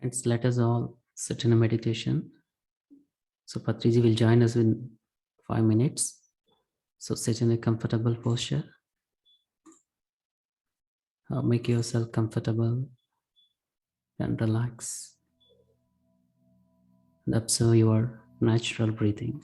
Friends, let us all sit in a meditation. So Patriji will join us in 5 minutes. So sit in a comfortable posture. Make yourself comfortable and relax. And observe your natural breathing.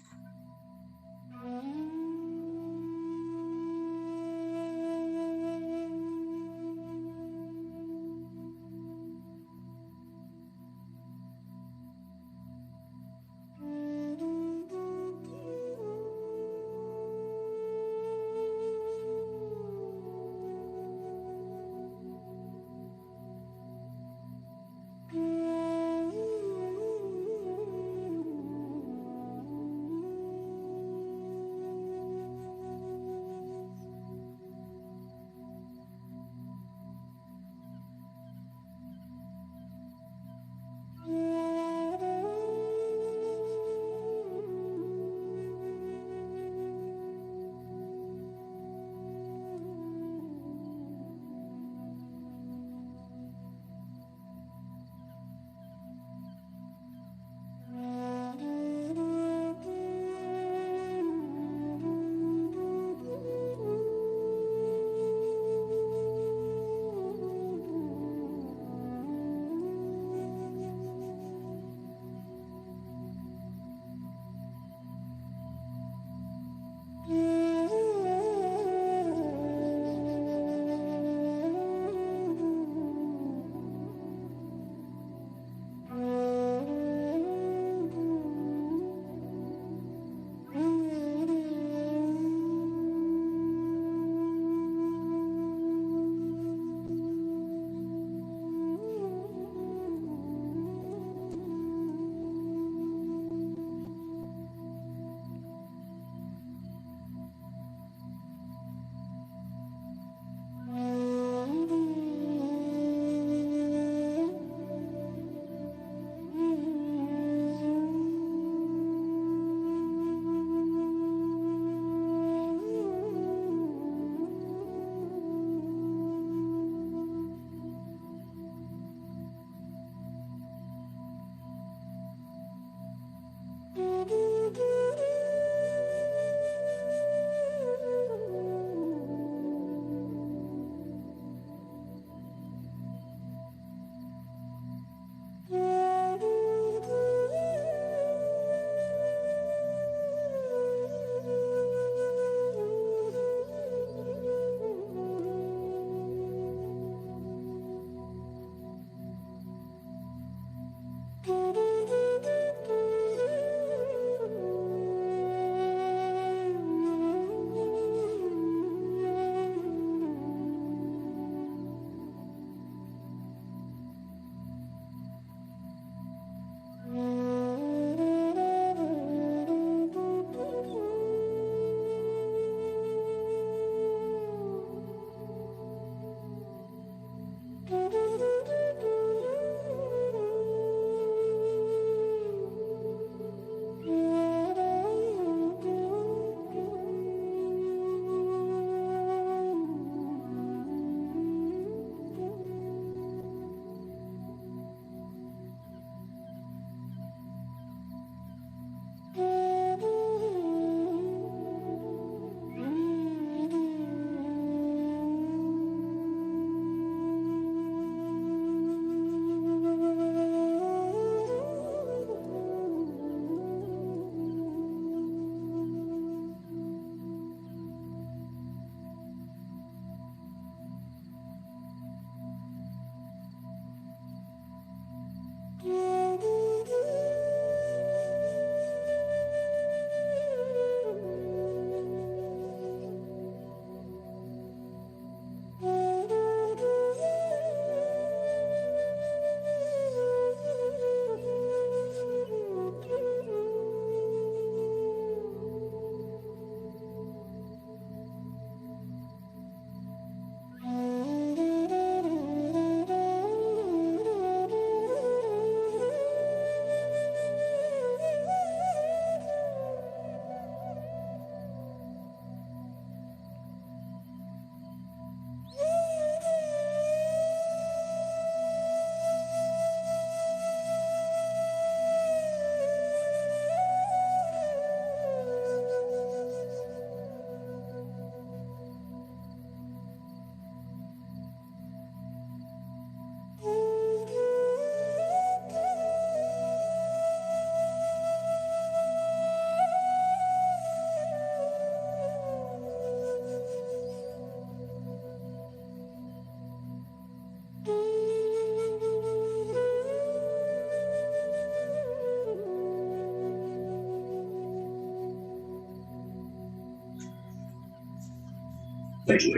Okay,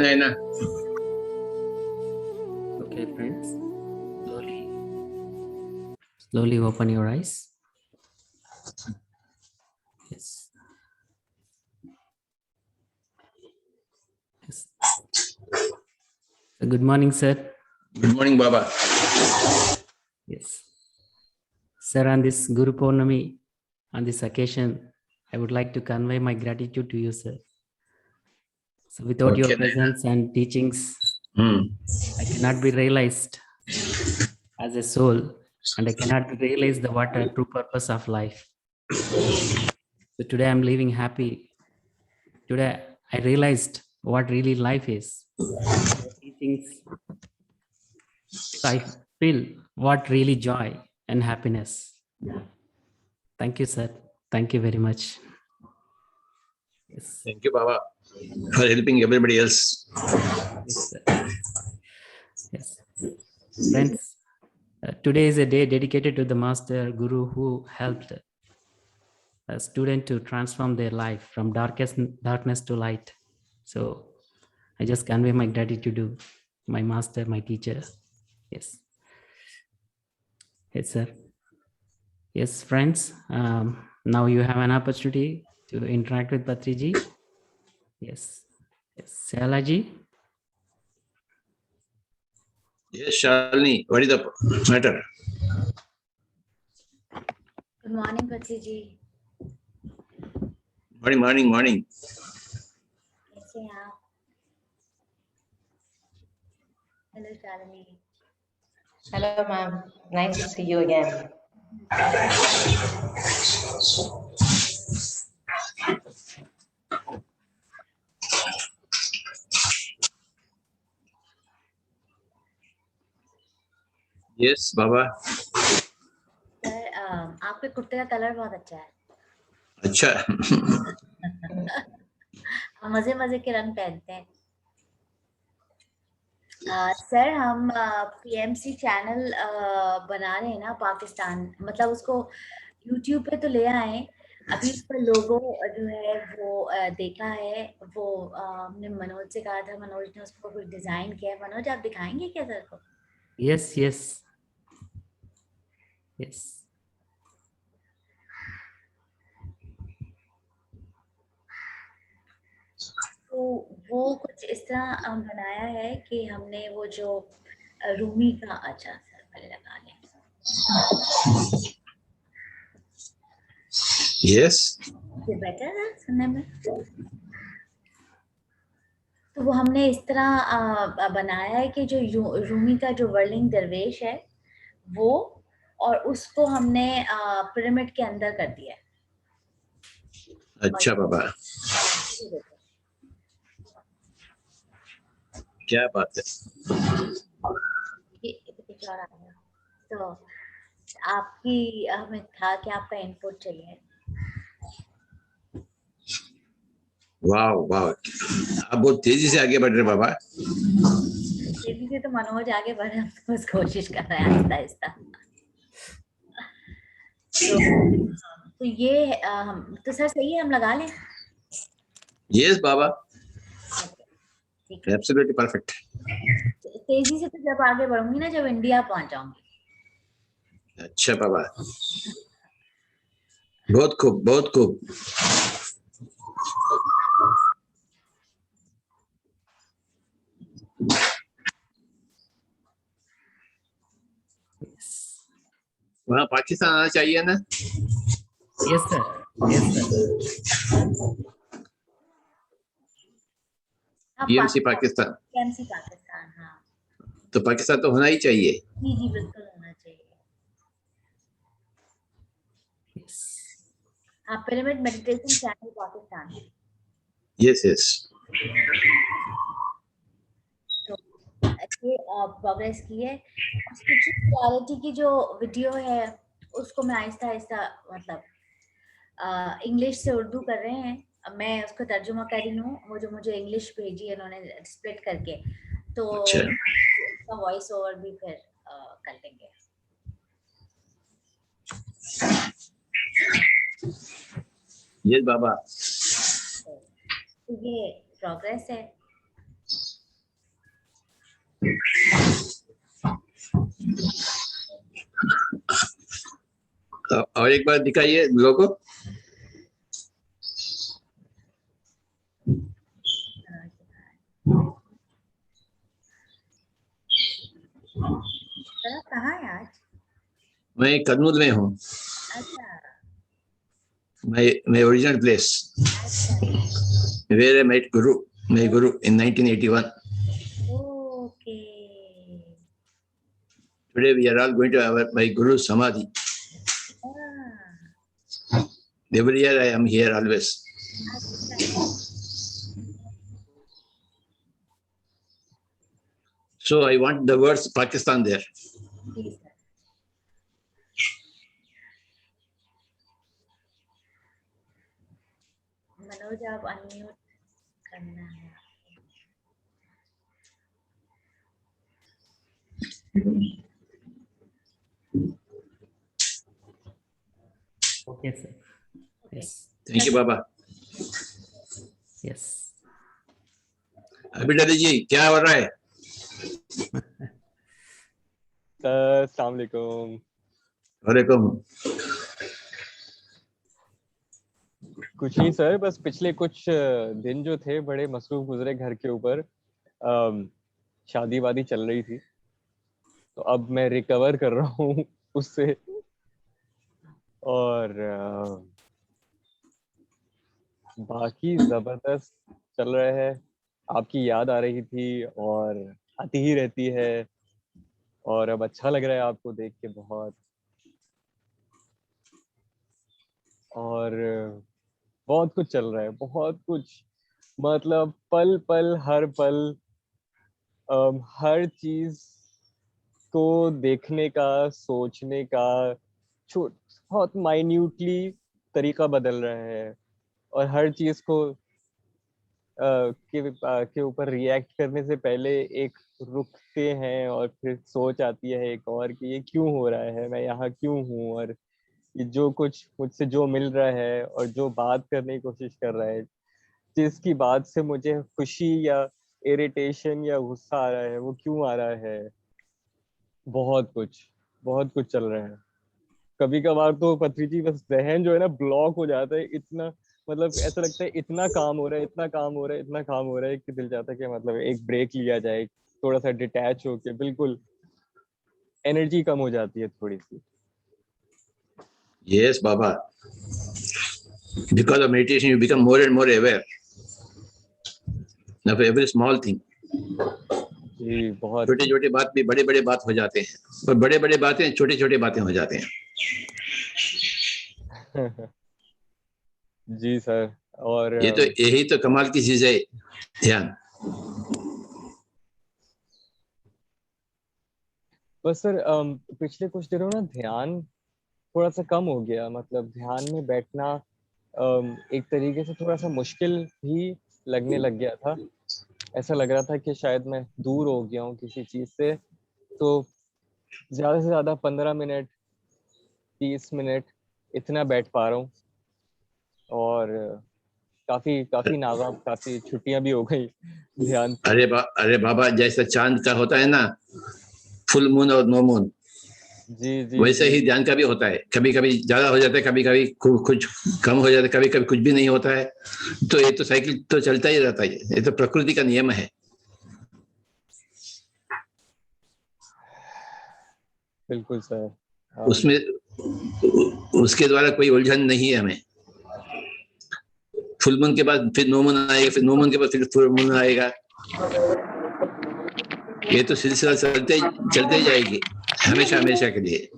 Naina. Okay, friends. Slowly open your eyes. Yes. Yes. So good morning, sir. Good morning, Baba. Yes. Sir, on this Guru Purnami, on this occasion, I would like to convey my gratitude to you, sir. So without your Okay, presence and teachings, Hmm. I cannot be realized as a soul, and I cannot realize the what true purpose of life. So today I'm living happy. Today I realized what really life is. The teachings, so I feel what really joy and happiness. Thank you, sir. Thank you very much. Yes. Thank you, Baba, for helping everybody else. Yes, sir. Yes. Friends, today is a day dedicated to the Master Guru who helped a student to transform their life from darkness to light. So I just convey my gratitude to my master, my teacher. Yes. Yes, sir. Yes, friends. Now you have an opportunity to interact with Patriji. Yes. Yes. Shyalaji. Yes, Shalini, what is the matter? Good morning, Patriji. Morning. कैसे हैं आप? Hello, Shalini. Hello, ma'am. Nice to see you again. Yes, Baba. Sir आपके कुर्ते का colour बहुत अच्छा है. अच्छा. हम मजे मजे के रंग पहनते हैं. सर हम पीएमसी चैनल बना रहे हैं ना पाकिस्तान, मतलब उसको यूट्यूब पे तो ले आए. अभी उस पर लोगो जो है वो देखा है. वो हमने मनोज से कहा था, मनोज ने उस पर कुछ डिजाइन किया है. मनोज, आप दिखाएंगे क्या सर को? Yes, yes. Yes. तो वो कुछ इस तरह बनाया है कि हमने वो जो रूमी का, अच्छा सर पहले लगा लें. Yes. ये बेटर है सुनने में. तो वो हमने इस तरह बनाया है कि जो रूमी का जो वर्लिंग दरवेश है वो, और उसको हमने पिरामिड के अंदर कर दिया है. अच्छा बाबा, क्या बात है. ये कुछ और आ गया. तो आपकी हमें था कि आपका इनपुट चाहिए. वाह वाह, आप बहुत तेजी से आगे बढ़ रहे बाबा. तेजी से तो मनोज आगे बढ़े, हम तो बस कोशिश कर रहे हैं आहिस्ता आहिस्ता. तो ये तो सर सही है, हम लगा लें. यस बाबा, ठीक है. Absolutely perfect. तेजी से तो जब आगे बढ़ूंगी ना, जब इंडिया पहुंच जाऊंगी. अच्छा बाबा, बहुत खूब बहुत खूब. वहाँ पाकिस्तान आना चाहिए ना. Yes, sir. Yes, sir. PMC Pakistan. PMC Pakistan, हाँ. तो पाकिस्तान तो होना ही चाहिए. जी जी बिल्कुल होना चाहिए. Yes. हाँ, pyramid meditation channel Pakistan. Yes yes. ये प्रोग्रेस की है. स्पिरिचुअल क्लैरिटी की जो वीडियो है उसको मैं आहिस्ता आहिस्ता, मतलब इंग्लिश से उर्दू कर रहे हैं. मैं उसको तर्जुमा कर रही हूँ. वो जो मुझे इंग्लिश भेजी है उन्होंने स्प्लिट करके, तो उसका वॉइस ओवर भी फिर कर लेंगे. यस बाबा। तो ये प्रोग्रेस है। और एक बार दिखाइए लोगों को। जरा कहाँ है आज? मैं कन्नूर में हूँ। अच्छा my original place अच्छा where I met my guru in 1981. Okay. Today we are all going to my guru samadhi. Every year I am here always. अच्छा So I want the words Pakistan there. जी sir. Manoj आप unmute करना है। Okay, sir. Yes. Thank you Baba. Yes. अभिडली जी क्या हो रहा है? अस्सलाम वालेकुम। वालेकुम। कुछ नहीं सर, बस पिछले कुछ दिन जो थे बड़े मसरूफ गुजरे घर के ऊपर। शादी वादी चल रही थी तो अब मैं रिकवर कर रहा हूँ उससे। और बाकी जबरदस्त चल रहा है। आपकी याद आ रही थी और आती ही रहती है और अब अच्छा लग रहा है आपको देख के बहुत। और बहुत कुछ चल रहा है, बहुत कुछ, मतलब पल पल हर पल हर चीज को देखने का, सोचने का बहुत माइन्यूटली तरीका बदल रहा है और हर चीज को के ऊपर रिएक्ट करने से पहले एक रुकते हैं और फिर सोच आती है एक और कि ये क्यों हो रहा है, मैं यहाँ क्यों हूँ, और ये जो कुछ मुझसे जो मिल रहा है और जो बात करने की कोशिश कर रहा है, जिसकी बात से मुझे खुशी या इरिटेशन या गुस्सा आ रहा है, वो क्यों आ रहा है। बहुत कुछ चल रहा है। कभी कभार तो पथरी जी बस जहन जो है ना ब्लॉक हो जाता है, इतना मतलब ऐसा लगता है इतना काम हो रहा है, इतना काम हो रहा है, इतना काम हो रहा है कि दिल चाहता है कि मतलब एक ब्रेक लिया जाए, थोड़ा सा डिटैच होके, बिल्कुल एनर्जी कम हो जाती है थोड़ी सी। Yes Baba. Because of meditation you become more and more aware of every small thing. जी बहुत। छोटे छोटे बात भी बड़े बड़े बात हो जाते हैं और बड़े बड़े बातें छोटे छोटे बातें हो जाते हैं। जी सर। और यही तो कमाल की चीज है, ध्यान। बस सर पिछले कुछ दिनों ना ध्यान थोड़ा सा कम हो गया, मतलब ध्यान में बैठना एक तरीके से थोड़ा सा मुश्किल भी लगने लग गया था। ऐसा लग रहा था कि शायद मैं दूर हो गया हूँ किसी चीज से। तो ज्यादा से ज्यादा 15 मिनट 30 मिनट इतना बैठ पा रहा हूँ। और काफी काफी नागा, काफी छुट्टियां भी हो गई ध्यान से। अरे बाबा, जैसा चांद का होता है ना फुल मून और नो मून, जी जी वैसे जी ही ध्यान का भी होता है। कभी कभी ज्यादा हो जाता है, कभी कभी कुछ कम हो जाता है, कभी कभी कुछ भी नहीं होता है। तो ये तो साइकिल तो चलता ही रहता है, ये तो प्रकृति का नियम है। बिल्कुल सर। उसमें उसके द्वारा कोई उलझन नहीं है हमें। फुल मून के बाद फिर नो मून आएगा, फिर नो मून के बाद फिर फुल मून आएगा। ये तो सिलसिला चलते ही जाएगी हमेशा हमेशा के लिए।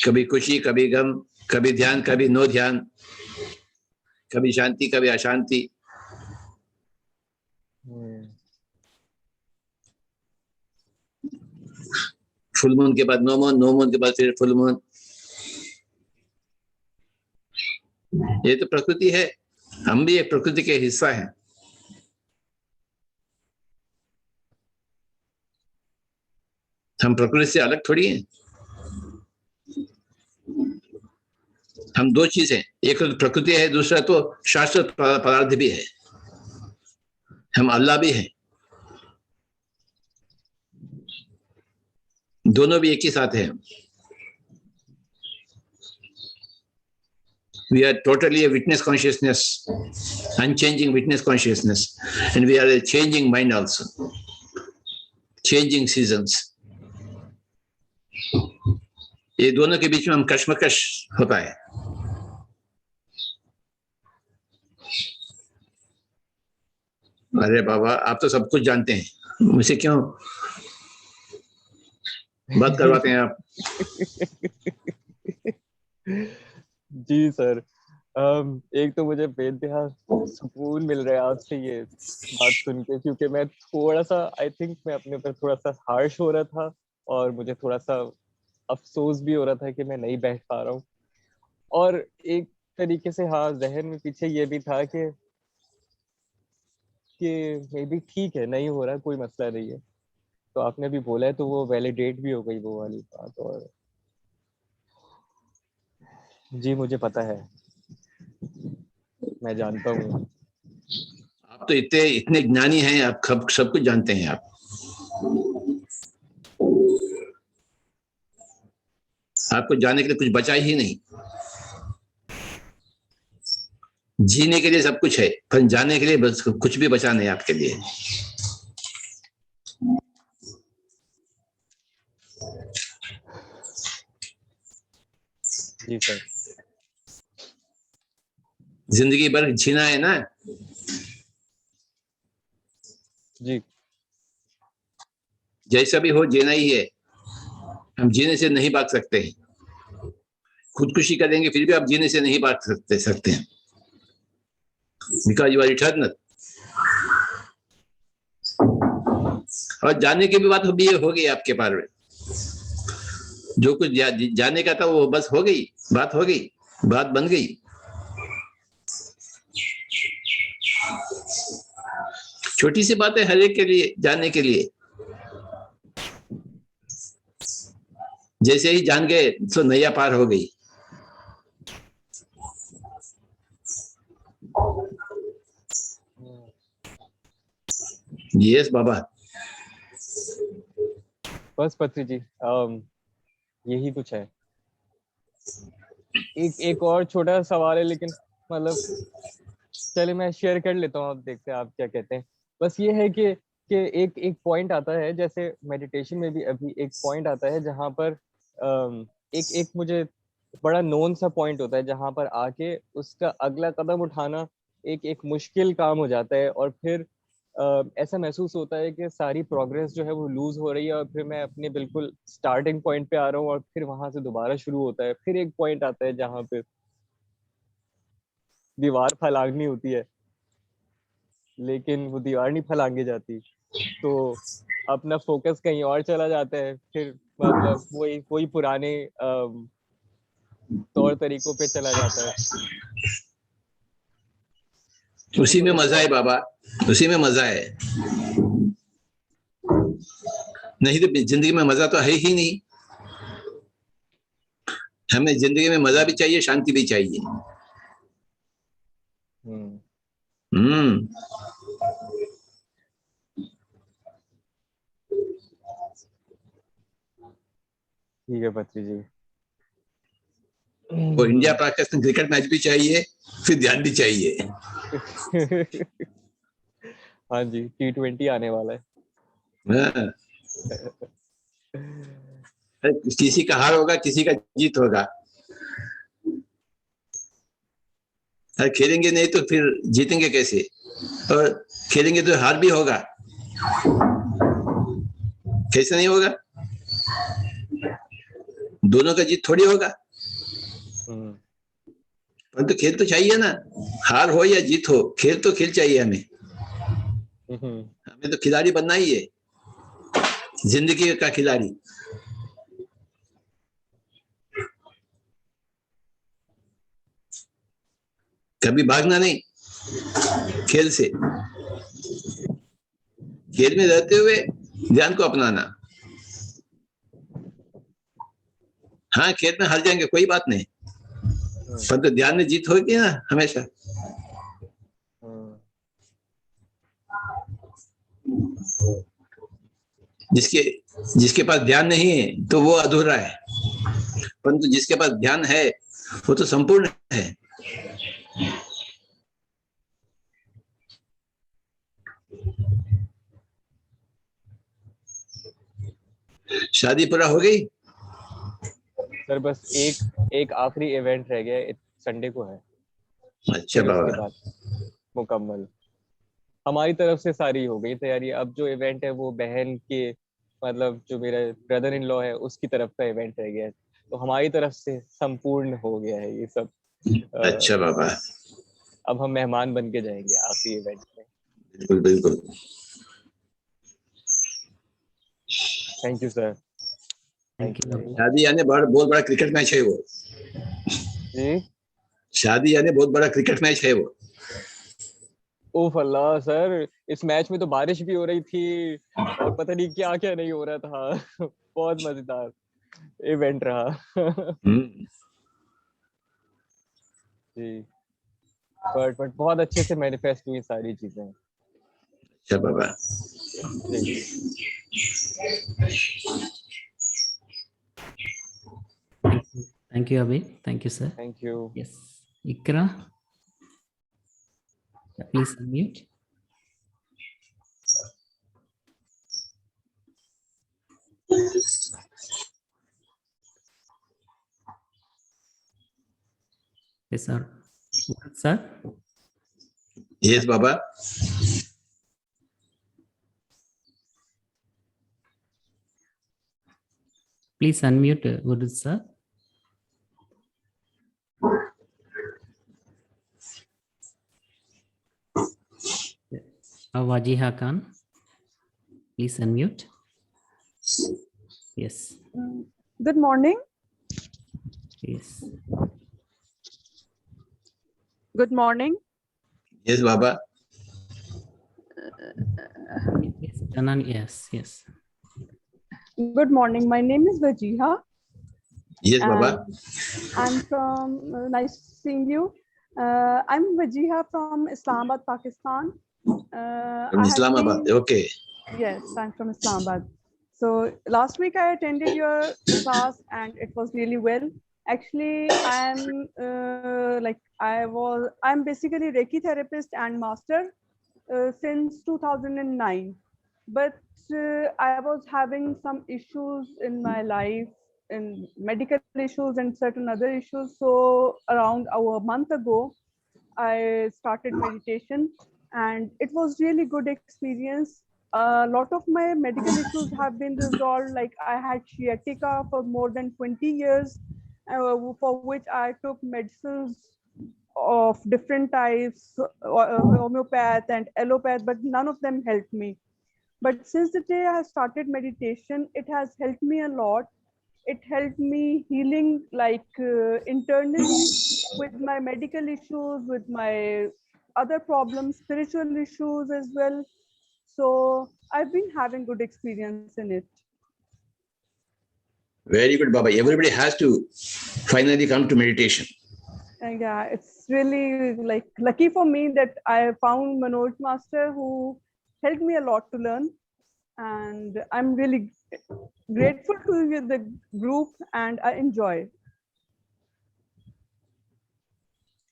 कभी खुशी, कभी गम, कभी ध्यान, कभी नो ध्यान, कभी शांति, कभी अशांति। फुल मून के बाद नो मून, नो मून के बाद फिर फुल मून। ये तो प्रकृति है, हम भी एक प्रकृति के हिस्सा हैं। हम प्रकृति से अलग थोड़ी हैं। हम दो चीज हैं, एक तो प्रकृति है, दूसरा तो शाश्वत पदार्थ भी है, हम अल्लाह भी हैं, दोनों भी एक ही साथ हैं। We are totally a witness consciousness, unchanging witness consciousness, and we are a changing mind also, changing seasons. ये दोनों के बीच में हम कश्मकश होता है। अरे बाबा, आप तो सब कुछ जानते हैं, मुझे क्यों बात करवाते हैं आप? जी सर, एक तो मुझे बेइंतहा सुकून मिल रहा है आपसे ये बात सुन के, क्योंकि मैं थोड़ा सा, आई थिंक मैं अपने ऊपर थोड़ा सा हार्श हो रहा था, और मुझे थोड़ा सा अफसोस भी हो रहा था कि मैं नहीं बैठ पा रहा हूँ। और एक तरीके से हाँ, जहन में पीछे ये भी था कि मे बी ठीक है, नहीं हो रहा, कोई मसला नहीं है। तो आपने भी बोला है तो वो वैलिडेट भी हो गई वो वाली बात। और जी मुझे पता है, मैं जानता हूँ। आप तो इतने इतने ज्ञानी हैं, आप सब कुछ जानते हैं आप। आपको जानने के लिए कुछ बचा ही नहीं। जीने के लिए सब कुछ है, पर जानने के लिए बस कुछ भी बचा नहीं आपके लिए। जी सर। जिंदगी भर जीना है ना। जी। जैसा भी हो जीना ही है, हम जीने से नहीं भाग सकते। खुदकुशी करेंगे फिर भी आप जीने से नहीं भाग सकते हैं, बिकॉज यू आर इटर्नल। और जानने की भी बात भी हो गई आपके पास में, जो कुछ जानने का था वो बस हो गई, बात हो गई, बात बन गई। छोटी सी बात है हर एक के लिए जानने के लिए। जैसे ही जान गए तो नैया पार हो गई। यस बाबा। बस पत्री जी, यही कुछ है। एक और छोटा सवाल है, लेकिन मतलब चलिए मैं शेयर कर लेता हूँ, आप देखते हैं आप क्या कहते हैं। बस ये है कि एक पॉइंट आता है, जैसे मेडिटेशन में भी अभी एक पॉइंट आता है जहाँ पर एक मुझे बड़ा नोन सा पॉइंट होता है, जहाँ पर आके उसका अगला कदम उठाना एक मुश्किल काम हो जाता है, और फिर ऐसा महसूस होता है कि सारी प्रोग्रेस जो है वो लूज हो रही है, और फिर मैं अपने बिल्कुल स्टार्टिंग पॉइंट पे आ रहा हूँ, और फिर वहां से दोबारा शुरू होता है। फिर एक पॉइंट आता है जहाँ पे दीवार फलांगनी होती है, लेकिन वो दीवार नहीं फलांगे जाती, तो अपना फोकस कहीं और चला जाता है। फिर मतलब वही पुराने तौर तरीकों पे चला जाता है। उसी में मजा है बाबा, उसी में मजा है। नहीं तो जिंदगी में मजा तो है ही नहीं। हमें जिंदगी में मजा भी चाहिए, शांति भी चाहिए। ठीक है पत्री जी। वो इंडिया पाकिस्तान क्रिकेट मैच भी चाहिए, फिर ध्यान भी चाहिए। हाँ जी, T20 आने वाला है। हाँ। किसी का हार होगा, किसी का जीत होगा। खेलेंगे नहीं तो फिर जीतेंगे कैसे? और खेलेंगे तो हार भी होगा, कैसे नहीं होगा? दोनों का जीत थोड़ी होगा। परंतु तो खेल तो चाहिए ना, हार हो या जीत हो, खेल तो खेल चाहिए हमें। हमें तो खिलाड़ी बनना ही है, जिंदगी का खिलाड़ी। कभी भागना नहीं खेल से, खेल में रहते हुए ध्यान को अपनाना। हाँ, खेल में हार जाएंगे कोई बात नहीं, परंतु ध्यान में जीत होगी ना हमेशा। जिसके पास ध्यान नहीं है तो वो अधूरा है, परंतु जिसके पास ध्यान है वो तो संपूर्ण है। शादी पूरा हो गई सर? बस एक आखिरी इवेंट रह गया, संडे को है। अच्छा फिर उसके बाबा, बाद मुकम्मल हमारी तरफ से सारी हो गई तैयारी। अब जो इवेंट है वो बहन के, मतलब जो मेरा ब्रदर इन लॉ है उसकी तरफ का इवेंट रह गया है, तो हमारी तरफ से संपूर्ण हो गया है ये सब। अच्छा बाबा, अब हम मेहमान बन के जाएंगे आखिरी इवेंट में। बिल्कुल बिल्कुल। Thank you sir. Thank you अभी। शादी यानी बहुत बड़ा क्रिकेट मैच है वो। जी, शादी यानी बहुत बड़ा क्रिकेट मैच है वो। ओह अल्लाह सर, इस मैच में तो बारिश भी हो रही थी और पता नहीं क्या क्या नहीं हो रहा था। बहुत मजेदार इवेंट रहा। जी, बट बहुत अच्छे से मैनिफेस्ट हुई सारी चीजें। अच्छा बाबा, जी, थैंक यू अभी। Thank you sir. Thank you. Yes, Iqra, please unmute. Yes, sir. Sir, yes बाबा। please unmute Urdu sir. Wajiha Khan, please unmute. Yes. Good morning. Yes. Good morning. Yes Baba. Yes, Janan, yes, yes. Good morning. My name is Vajiha. Yes Baba. I'm from, nice seeing you. I'm Vajiha from Islamabad, Pakistan. I have Islamabad, been- okay. Yes, I'm from Islamabad. So last week I attended your class and it was really well. Actually, I'm basically Reiki therapist and master since 2009. But I was having some issues in my life, in medical issues and certain other issues. So around a month ago, I started meditation and it was really good experience. A lot of my medical issues have been resolved. Like I had sciatica for more than 20 years, for which I took medicines of different types, homeopath and allopath, but none of them helped me. But since the day I started meditation, it has helped me a lot. It helped me healing internally with my medical issues, with my other problems, spiritual issues as well. So I've been having good experience in it. Very good, Baba. Everybody has to finally come to meditation. And yeah, it's really like lucky for me that I found Manoj Master who helped me a lot to learn. And I'm really grateful to the group and I enjoy.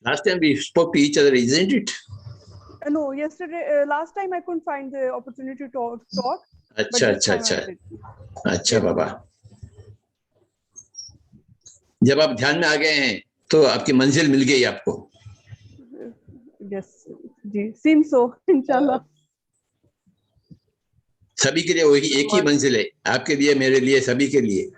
Last time we spoke to each other, isn't it? No, last time I couldn't find the opportunity to talk. अच्छा अच्छा अच्छा अच्छा बाबा, जब आप ध्यान में आ गए हैं तो आपकी मंजिल मिल गई आपको। Yes, जी, seems so, इंशाल्लाह। सभी के लिए वही एक ही मंजिल है, आपके लिए, मेरे लिए, सभी के लिए।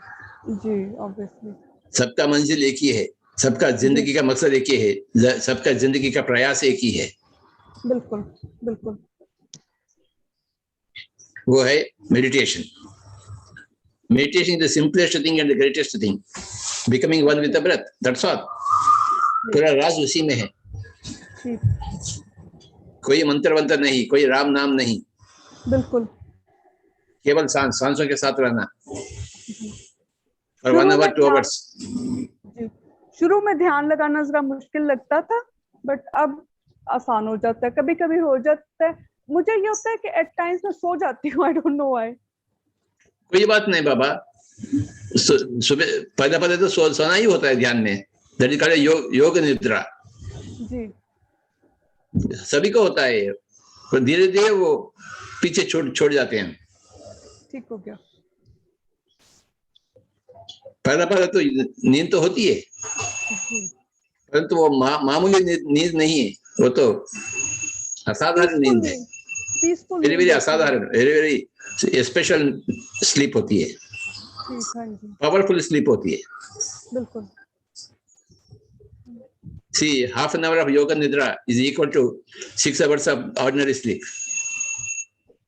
जी, obviously। सबका मंजिल एक ही है, सबका जिंदगी का मकसद एक ही है, सबका जिंदगी का प्रयास एक ही है। बिल्कुल बिल्कुल। वो है meditation. Meditation is the simplest thing and the greatest thing. Becoming one with the breath. That's all. पूरा राज उसी में है। कोई मंत्र वंत्र नहीं, कोई राम नाम नहीं। बिल्कुल। केवल सांसों के साथ रहना। और 1 hour 2 hours। शुरू में ध्यान लगाना जरा मुश्किल लगता था, बट अब आसान हो जाता है, कभी कभी हो जाता है। मुझे ये होता है कि एट टाइम्स मैं सो जाती हूँ, आई डोंट नो व्हाई। कोई बात नहीं बाबा, सुबह पहले तो सोना ही होता है ध्यान में, दैट इज कॉल्ड योग निद्रा। जी सभी को होता है, पर धीरे धीरे वो पीछे छोड़ जाते हैं। ठीक हो गया। पहले तो नींद तो होती है, जी परंतु वो मामूली नींद नहीं है, वो तो असाधारण नींद है, पीसफुल वेरी वेरी असाधारण, वेरी वेरी स्पेशल स्लीप होती है, ठीक, हाँ जी पावरफुल स्लीप होती है। बिल्कुल। See, half an hour of yoga nidra is equal to 6 hours of ordinary sleep.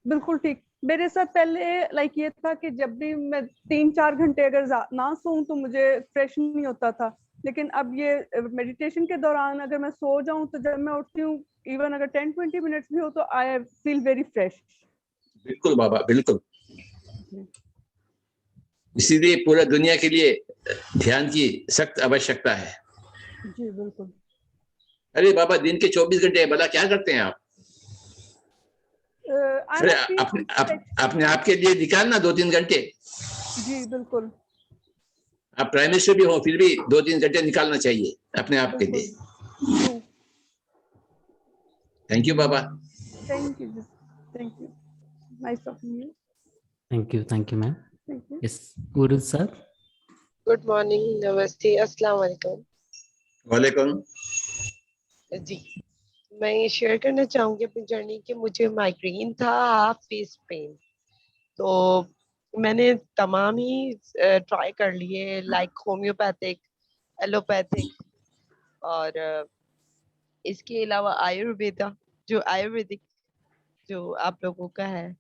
बिल्कुल ठीक। मेरे साथ पहले लाइक ये था कि जब भी मैं 3-4 घंटे अगर ना सोऊं तो मुझे फ्रेश नहीं होता था, लेकिन अब ये मेडिटेशन के दौरान अगर मैं सो जाऊं तो जब मैं उठती हूँ, इवन अगर 10-20 मिनट्स भी हो तो आई फील वेरी फ्रेश। बिल्कुल बाबा, बिल्कुल। इसीलिए पूरा दुनिया के लिए ध्यान की सख्त आवश्यकता है। जी बिल्कुल। अरे बाबा, दिन के 24 घंटे है, भला क्या करते हैं आप? अरे अपने आप के लिए निकालना 2-3 घंटे। जी बिल्कुल। आप प्राइम मिनिस्टर भी हो, फिर भी 2-3 घंटे निकालना चाहिए अपने आप के लिए। Thank you Baba. Thank you, thank you, nice talking you. Thank you, ma'am. Thank you. Yes, Guru sir. Good morning, नमस्ते, अस्सलाम वालेकुम। वालेकुम। जी, मैं ये शेयर करना चाहूंगी अपनी जर्नी कि मुझे माइग्रेन था, हाफ फेस पेन। तो मैंने तमाम ही ट्राई कर लिए, लाइक होम्योपैथिक, एलोपैथिक और इसके अलावा आयुर्वेदिक जो आप लोगों का है।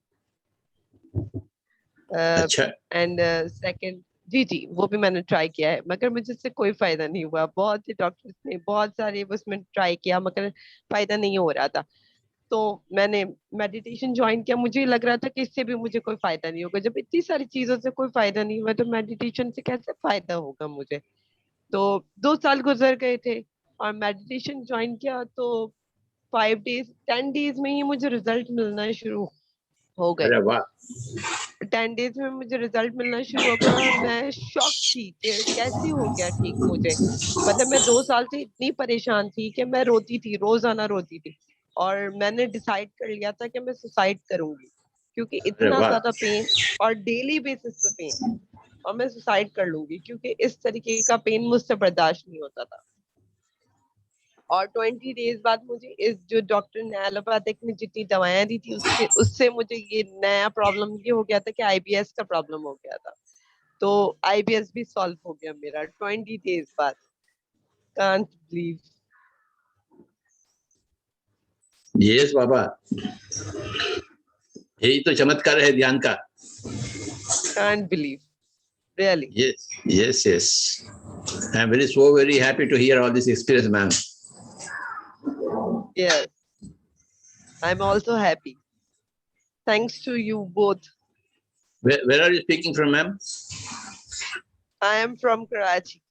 अच्छा। एंड सेकंड, जी वो भी मैंने ट्राई किया है, मगर मुझे इससे कोई फायदा नहीं हुआ। बहुत से डॉक्टर्स ने बहुत सारे उसमें ट्राई किया, मगर फायदा नहीं हो रहा था। तो मैंने मेडिटेशन ज्वाइन किया। मुझे लग रहा था कि इससे भी मुझे कोई फायदा नहीं होगा। जब इतनी सारी चीजों से कोई फायदा नहीं हुआ तो मेडिटेशन से कैसे फायदा होगा मुझे? तो 2 साल गुजर गए थे और मेडिटेशन ज्वाइन किया तो 5 डेज 10 डेज में ही मुझे रिजल्ट मिलना शुरू हो गए। अरे वाह। 10 डेज में मुझे रिजल्ट मिलना शुरू हो गया। मैं शॉक थी कि कैसे हो गया ठीक मुझे। मतलब मैं 2 साल से इतनी परेशान थी कि मैं रोती थी, रोजाना रोती थी, और मैंने डिसाइड कर लिया था कि मैं सुसाइड करूंगी, क्योंकि इतना ज्यादा पेन और डेली बेसिस पे पेन, और मैं सुसाइड कर लूंगी क्योंकि इस तरीके का पेन मुझसे बर्दाश्त नहीं होता था। और 20 डेज बाद मुझे इस जो डॉक्टर ने एलोपैथिक ने जितनी दवाएं दी थी उससे मुझे ये नया प्रॉब्लम ये हो गया था कि आईबीएस का प्रॉब्लम हो गया था। तो आईबीएस भी सॉल्व हो गया मेरा 20 डेज बाद। Can't believe. यस बाबा, यही तो चमत्कार है ध्यान का। Can't believe, really. Yes. I am very happy to hear all this experience, ma'am. Yes, I'm also happy. Thanks to you both. Where are you speaking from, ma'am? I am from Karachi,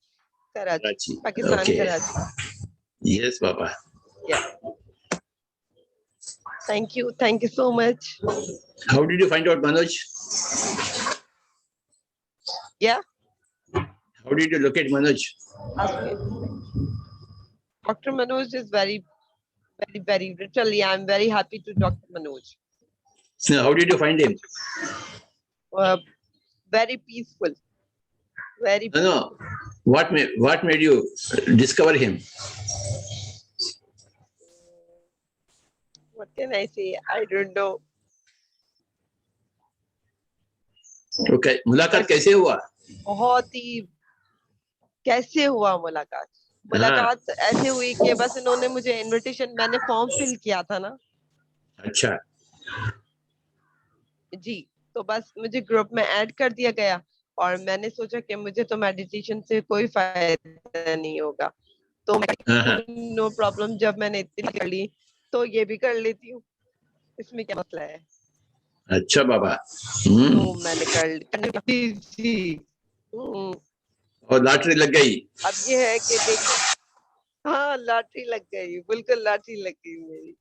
Pakistan. Okay. Karachi. Yes, Baba. Yeah. Thank you so much. How did you find out Manoj? Yeah. How did you locate Manoj? Ask me. Dr. Manoj is very literally, I'm very happy to Dr. Manoj. So how did you find him? Very peaceful. Very peaceful. No. What made you discover him? What can I say? I don't know. Okay. मुलाकात कैसे हुआ? बहुत ही कैसे हुआ मुलाकात? मुलाकात ऐसे हुई कि बस इन्होंने मुझे इनविटेशन, मैंने फॉर्म फिल किया था ना। अच्छा जी, तो बस मुझे ग्रुप में ऐड कर दिया गया और मैंने सोचा कि मुझे तो मेडिटेशन से कोई फायदा नहीं होगा, तो नो प्रॉब्लम, जब मैंने इतनी कर ली तो ये भी कर लेती हूँ, इसमें क्या मसला है। अच्छा बाबा। तो मैंने कर ली। और लॉटरी लग गई। अब ये है कि देखो, हाँ लॉटरी लग गई, बिल्कुल लॉटरी लग गई मेरी।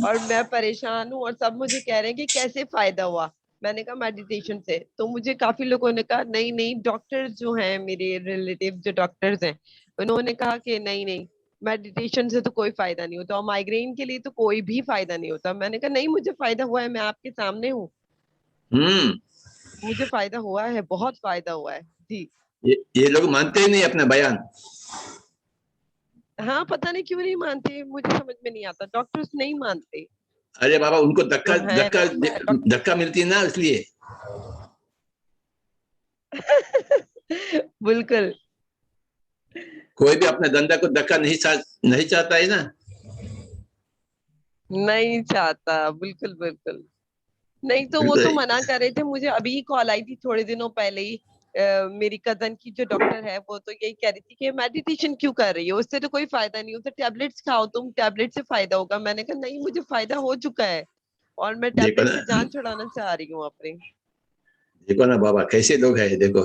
और मैं परेशान हूँ और सब मुझे कह रहे हैं कि कैसे फायदा हुआ। मैंने कहा मेडिटेशन से। तो मुझे काफी लोगों ने कहा नहीं नहीं, डॉक्टर जो हैं मेरे रिलेटिव जो डॉक्टर्स हैं, उन्होंने कहा कि नहीं नहीं, मेडिटेशन से तो कोई फायदा नहीं होता, और माइग्रेन के लिए तो कोई भी फायदा नहीं होता। मैंने कहा नहीं, मुझे फायदा हुआ है, मैं आपके सामने हूँ, हम्म। मुझे फायदा हुआ है, बहुत फायदा हुआ है जी। ये लोग मानते ही नहीं अपना बयान। हाँ पता नहीं क्यों नहीं मानते, मुझे समझ में नहीं आता, डॉक्टर्स नहीं मानते। अरे बाबा, उनको धक्का जो है धक्का ना धक्का मिलती है ना, इसलिए। बिल्कुल कोई भी अपने धंधा को धक्का नहीं चाहता है ना। नहीं चाहता, बिल्कुल बिल्कुल नहीं। तो वो तो मना कर रहे थे। मुझे अभी कॉल आई थी थोड़े दिनों पहले ही, मेरी कजन की जो डॉक्टर है, वो तो यही कह रही थी कि मेडिटेशन क्यों कर रही हो, उससे तो कोई फायदा नहीं होता, टैबलेट्स खाओ तुम, टैबलेट से फायदा होगा। मैंने कहा नहीं, मुझे फायदा हो चुका है और मैं देखो टैबलेट ना, से जान छुड़ाना चाह रही हूँ अपनी। देखो ना बाबा, कैसे लोग हैं, देखो।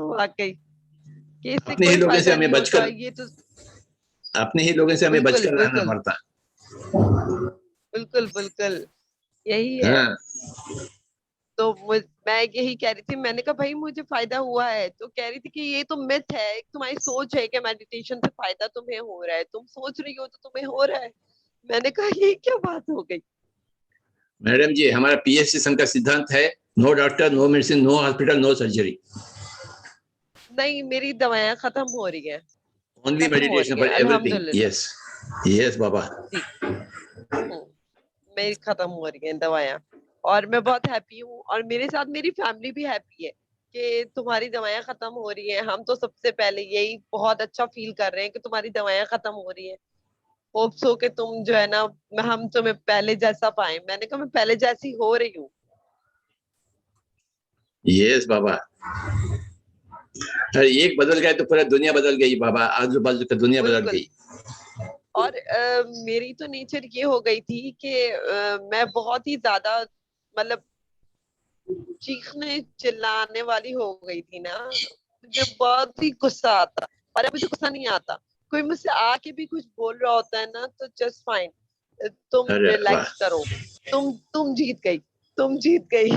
वाकई कि इससे अपने ही कोई लोगों से फायदा हमें नहीं होता बचकर ये तो। अपने ही लोगों से हमें बिल्कुल बचकर रहना बिल्कुल पड़ता। बिल्कुल बिल्कुल यही है। हाँ। तो मैं यही कह रही थी, मैंने कहा भाई मुझे फायदा हुआ है। तो कह रही थी कि ये तो मिथ है, एक तुम्हारी सोच है कि मेडिटेशन से फायदा तुम्हें हो रहा है, तुम सोच रही हो तो तुम्हें हो रहा है। मैंने कहा ये क्या बात हो गई। मैडम जी, हमारा पीएचसी संघ का सिद्धांत है, no doctor, no medicine, no hospital, no surgery. नहीं, मेरी दवाएं खत्म हो रही हैं, ओनली खत्म हो रही मेडिटेशन हैं फॉर एवरीथिंग। अल्हम्दुलिल्लाह यस, यस बाबा। जी। हम्म, मेरी खत्म हो रही हैं दवाएं, और मैं बहुत हैप्पी हूँ, और मेरे साथ मेरी फैमिली भी हैप्पी है कि तुम्हारी दवाएं खत्म हो रही हैं। हम तो सबसे पहले यही बहुत अच्छा फील कर रहे हैं कि तुम्हारी दवाएं खत्म हो रही हैं। होप्स हो कि तुम जो है ना, हम तुम्हें पहले जैसा पाए। मैंने कहा मैं पहले जैसी हो रही हूँ। यस बाबा। अरे एक बदल गए तो पूरा दुनिया बदल गई बाबा, आजू बाजू का दुनिया बदल बिल्कुल। गई। और मेरी तो नेचर ये हो गई थी कि मैं बहुत ही ज्यादा, मतलब चीखने चिल्लाने वाली हो गई थी ना, मुझे बहुत ही गुस्सा आता। और अब मुझे गुस्सा नहीं आता। कोई मुझसे आके भी कुछ बोल रहा होता है ना, तो जस्ट फाइन, तुम अरे वाह। रिलैक्स करो, तुम जीत गई, तुम जीत गई।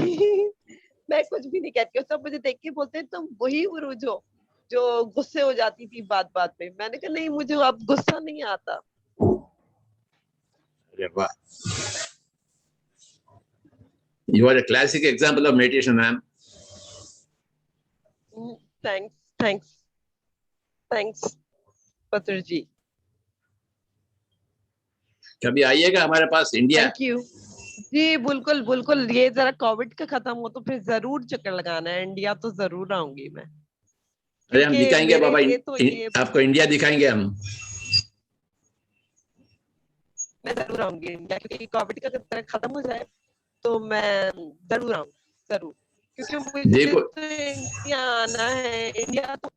मैं कुछ भी नहीं कहती, और सब मुझे देख के बोलते हैं तुम वही उरूज हो जो गुस्से हो जाती थी बात बात पे। मैंने कहा नहीं, मुझे अब गुस्सा नहीं आता। अरे वाह। You are a classic example of meditation, ma'am. Thanks thanks thanks पत्र जी, कभी आइएगा हमारे पास इंडिया। थैंक यू जी। बिल्कुल बिल्कुल, ये जरा कोविड का खत्म हो तो फिर जरूर चक्कर लगाना है, इंडिया तो जरूर आऊंगी मैं, अरे हम क्योंकि दिखाएंगे मेरे बाबा, लिए तो ये, आपको इंडिया दिखाएंगे हम। मैं जरूर आऊंगी इंडिया, क्योंकि कोविड का जब खत्म हो जाए तो मैं जरूर आऊंगी, जरूर। क्योंकि मुझे देखो तो इंडिया आना है, इंडिया तो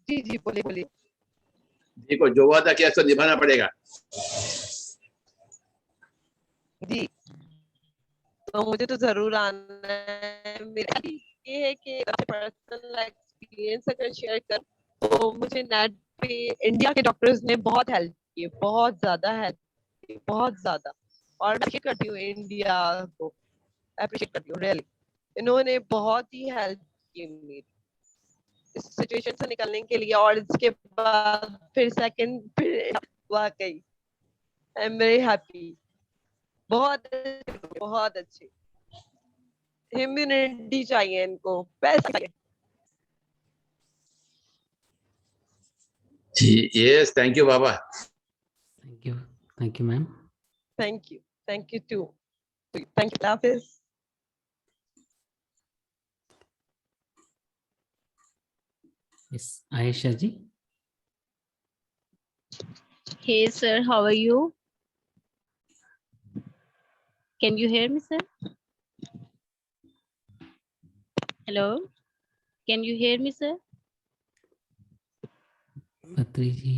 जी जी बोलिए बोलिए। देखो, जो वादा किया उसको निभाना पड़ेगा। जी, तो मुझे तो जरूर आना है। मेरा भी ये है कि पर्सनल एक्सपीरियंस अगर शेयर कर, तो मुझे नेट पे इंडिया के डॉक्टर्स ने बहुत हेल्प की, बहुत ज्यादा हेल्प की, बहुत ज्यादा। और मैं अप्रिशिएट करती हूँ इंडिया को, अप्रिशिएट करती हूँ रियली। इन्होंने बहुत ही हेल्प की मेरी इस सिचुएशन से निकलने के लिए। और इसके बाद फिर सेकंड, फिर वाकई आई एम वेरी हैप्पी। बहुत अच्छे इम्यूनिटी चाहिए इनको, पैसे चाहिए। यस, थैंक यू बाबा। Thank you, ma'am. Thank you too, thank you, Hafiz. Yes, Ayesha ji. Hey sir, how are you? Can you hear me, sir? Hello? Can you hear me, sir? Patri ji.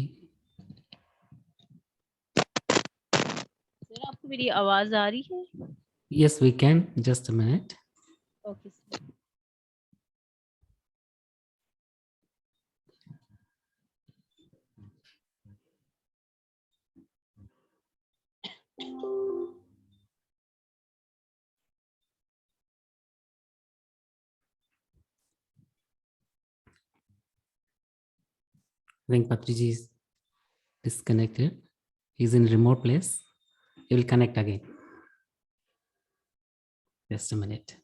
Sir, आपको मेरी आवाज आ रही है? Yes, we can. Just a minute. Okay, sir. I think Patriji is disconnected. He's in remote place. He will connect again. Just a minute.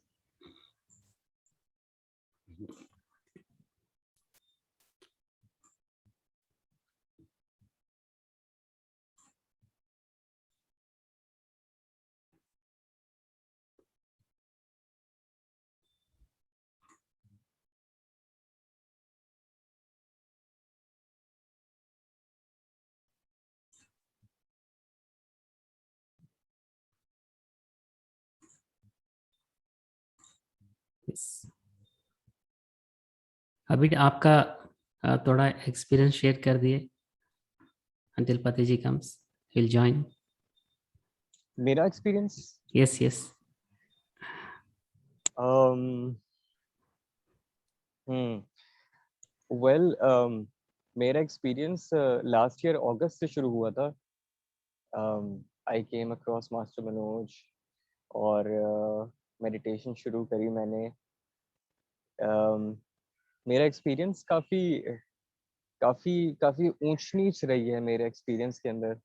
Yes. अभी आपका थोड़ा experience share कर दिए. Until Patiji comes, he'll join. मेरा experience Yes, yes. Well मेरा experience last year अगस्त से शुरू हुआ था. आई केम अक्रॉस मास्टर मनोज और मेडिटेशन शुरू करी मैंने. मेरा एक्सपीरियंस काफ़ी ऊंच नीच रही है मेरे एक्सपीरियंस के अंदर.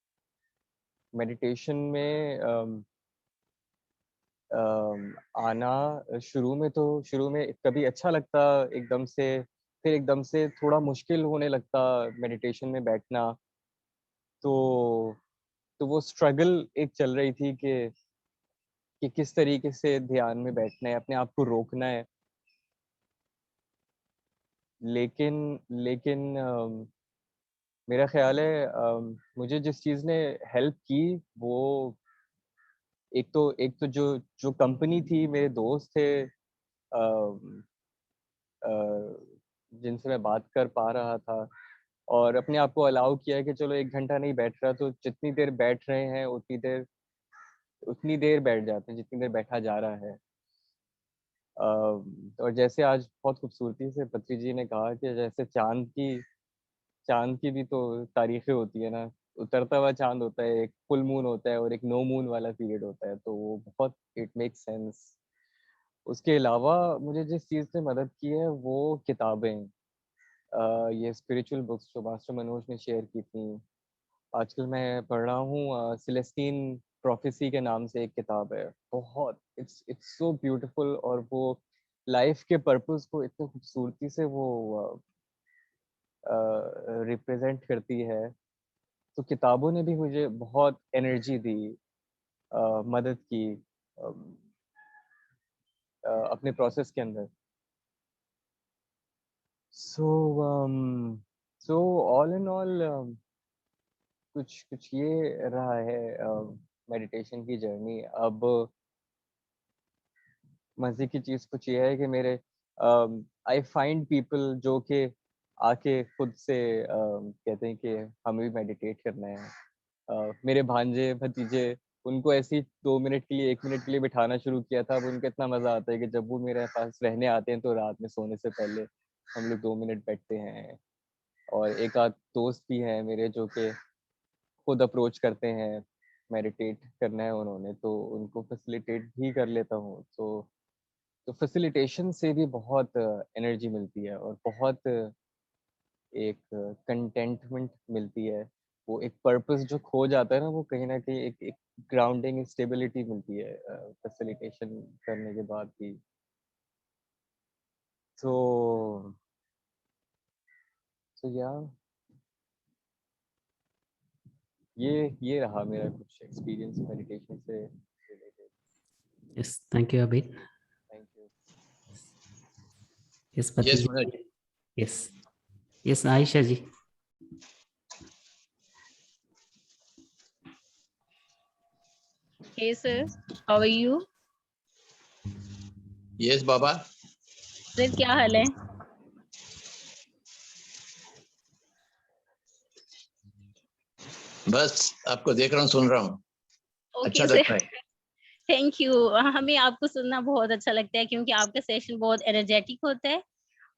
मेडिटेशन में आना शुरू में कभी अच्छा लगता एकदम से, फिर एकदम से थोड़ा मुश्किल होने लगता मेडिटेशन में बैठना. तो वो स्ट्रगल एक चल रही थी कि किस तरीके से ध्यान में बैठना है, अपने आप को रोकना है. लेकिन मेरा ख्याल है मुझे जिस चीज़ ने हेल्प की वो एक तो जो कंपनी थी, मेरे दोस्त थे जिनसे मैं बात कर पा रहा था, और अपने आप को अलाउ किया है कि चलो 1 घंटा नहीं बैठ रहा तो जितनी देर बैठ रहे हैं उतनी देर बैठ जाते हैं जितनी देर बैठा जा रहा है. और जैसे आज बहुत खूबसूरती से पत्री जी ने कहा कि जैसे चांद की भी तो तारीखें होती है ना. उतरता हुआ चांद होता है, एक फुल मून होता है और एक नो मून वाला पीरियड होता है. तो वो बहुत इट मेक्स सेंस. उसके अलावा मुझे जिस चीज़ ने मदद की है वो किताबें, ये स्पिरिचुअल बुक्स जो मास्टर मनोज ने शेयर की थी. आजकल मैं पढ़ रहा हूँ सेलेस्टीन प्रोफेसी के नाम से एक किताब है. बहुत इट्स सो ब्यूटीफुल, और वो लाइफ के पर्पस को इतनी खूबसूरती से वो रिप्रेजेंट करती है. तो किताबों ने भी मुझे बहुत एनर्जी दी, मदद की अपने प्रोसेस के अंदर. सो ऑल इन ऑल कुछ ये रहा है मेडिटेशन की जर्नी. अब मजे की चीज कुछ ये है कि मेरे आई फाइंड पीपल जो कि आके खुद से कहते हैं कि हमें भी मेडिटेट करना है. मेरे भांजे भतीजे, उनको ऐसे ही 2 मिनट के लिए 1 मिनट के लिए बिठाना शुरू किया था. अब उनको इतना मजा आता है कि जब वो मेरे पास रहने आते हैं तो रात में सोने से पहले हम लोग 2 मिनट बैठते हैं. और एक आध दोस्त भी हैं मेरे जो कि खुद अप्रोच करते हैं, मेडिटेट करना है उन्होंने तो उनको फैसिलिटेट भी कर लेता हूँ. तो फैसिलिटेशन से भी बहुत एनर्जी मिलती है और बहुत एक कंटेंटमेंट मिलती है. वो एक पर्पस जो खो जाता है ना, वो कहीं ना कहीं एक ग्राउंडिंग स्टेबिलिटी मिलती है फैसिलिटेशन करने के बाद भी. तो या ये रहा मेरा कुछ एक्सपीरियंस मेडिटेशन से related. Yes, thank you, Abid. Thank you. Yes, Yes, Patriji. Manoj. Yes. Yes, Aisha ji. Hey sir, how are you? Yes, Baba. Sir क्या हाल है? बस आपको देख रहा हूँ, सुन रहा हूँ. अच्छा ओके लगता सर, है. Thank you. हमें आपको सुनना बहुत अच्छा लगता है क्योंकि आपका सेशन बहुत एनर्जेटिक होता है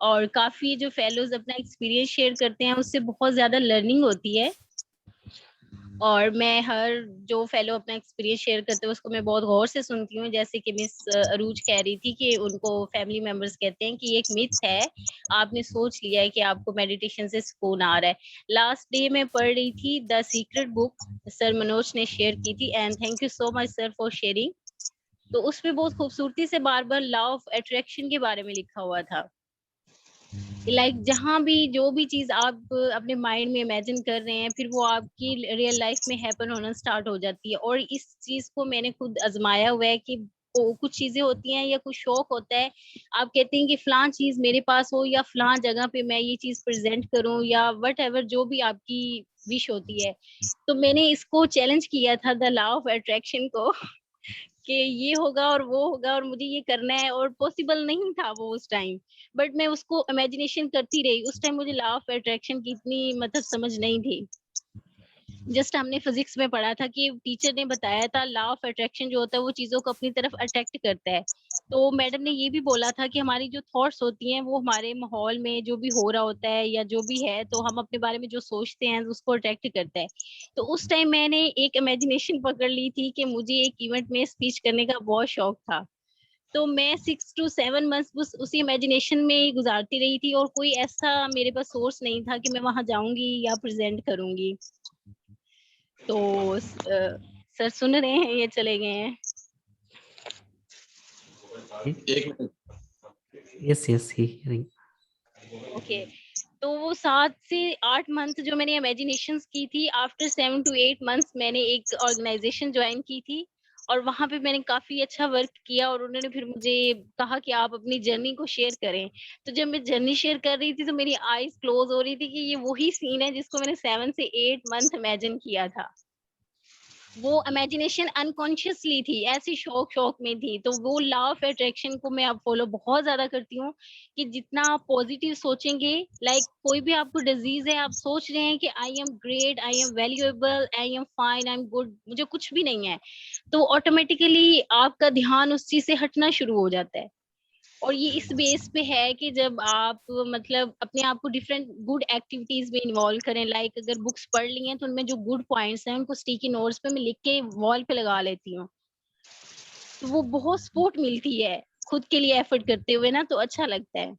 और काफी जो फेलोज अपना एक्सपीरियंस शेयर करते हैं उससे बहुत ज्यादा लर्निंग होती है. और मैं हर जो फेलो अपना एक्सपीरियंस शेयर करते हैं उसको मैं बहुत गौर से सुनती हूँ। जैसे कि मिस अरूज कह रही थी कि उनको फैमिली मेंबर्स कहते हैं कि ये एक मिथ है, आपने सोच लिया है कि आपको मेडिटेशन से सुकून आ रहा है। लास्ट डे मैं पढ़ रही थी the secret book, sir Manoj ने शेयर की थी, and thank you so much sir for sharing. तो उसमें बहुत खूबसूरती से बार बार लॉ ऑफ अट्रैक्शन के बारे में लिखा हुआ था। लाइक जहां भी जो भी चीज आप अपने माइंड में इमेजिन कर रहे हैं, फिर वो आपकी रियल लाइफ में हैपन होना स्टार्ट हो जाती है। और इस चीज को मैंने खुद आजमाया हुआ है कि कुछ चीजें होती हैं या कुछ शौक होता है, आप कहते हैं कि फलां चीज मेरे पास हो या फलां जगह पे मैं ये चीज प्रेजेंट करूं या वट एवर, जो भी आपकी विश होती है। तो मैंने इसको चैलेंज किया था द लॉ ऑफ अट्रैक्शन को कि ये होगा और वो होगा और मुझे ये करना है, और पॉसिबल नहीं था वो उस टाइम, बट मैं उसको इमेजिनेशन करती रही। उस टाइम मुझे लॉ ऑफ अट्रैक्शन की इतनी मतलब समझ नहीं थी। जस्ट हमने फिजिक्स में पढ़ा था कि टीचर ने बताया था लॉ ऑफ अट्रैक्शन जो होता है वो चीजों को अपनी तरफ अट्रैक्ट करता है। तो मैडम ने ये भी बोला था कि हमारी जो थॉट्स होती हैं वो हमारे माहौल में जो भी हो रहा होता है या जो भी है, तो हम अपने बारे में जो सोचते हैं उसको अट्रैक्ट करता है। तो उस टाइम मैंने एक इमेजिनेशन पकड़ ली थी कि मुझे एक इवेंट में स्पीच करने का बहुत शौक था। तो मैं 6 to 7 मंथ्स बस उसी इमेजिनेशन में ही गुजारती रही थी, और कोई ऐसा मेरे पास सोर्स नहीं था कि मैं वहां जाऊंगी या प्रेजेंट करूंगी। तो सर सुन रहे हैं या चले गए हैं? एक minute. Yes, yes, hearing. Okay. तो वो 7 से 8 मंथ जो मैंने इमेजिनेशंस की थी, आफ्टर 7 to 8 मंथ्स मैंने एक ऑर्गेनाइजेशन ज्वाइन की थी, और वहां पे मैंने काफी अच्छा वर्क किया, और उन्होंने फिर मुझे कहा कि आप अपनी जर्नी को शेयर करें। तो जब मैं जर्नी शेयर कर रही थी तो मेरी आईज क्लोज हो रही थी कि ये वही सीन है जिसको मैंने 7 से 8 मंथ इमेजिन किया था। वो इमेजिनेशन अनकॉन्शियसली थी, ऐसी शौक में थी। तो वो लॉ ऑफ अट्रैक्शन को मैं अब फॉलो बहुत ज्यादा करती हूँ कि जितना आप पॉजिटिव सोचेंगे, लाइक कोई भी आपको डिजीज है, आप सोच रहे हैं कि I am great, I am valuable, I am fine, I am good, मुझे कुछ भी नहीं है, तो ऑटोमेटिकली आपका ध्यान उस चीज से हटना शुरू हो जाता है। और ये इस बेस पे है कि जब आप मतलब अपने आप को डिफरेंट गुड एक्टिविटीज में इन्वॉल्व करें, लाइक अगर बुक्स पढ़ ली हैं तो उनमें जो गुड पॉइंट्स हैं उनको स्टिकी नोट्स पे मैं लिख के वॉल पे लगा लेती हूँ। तो वो बहुत सपोर्ट मिलती है खुद के लिए एफर्ट करते हुए ना, तो अच्छा लगता है।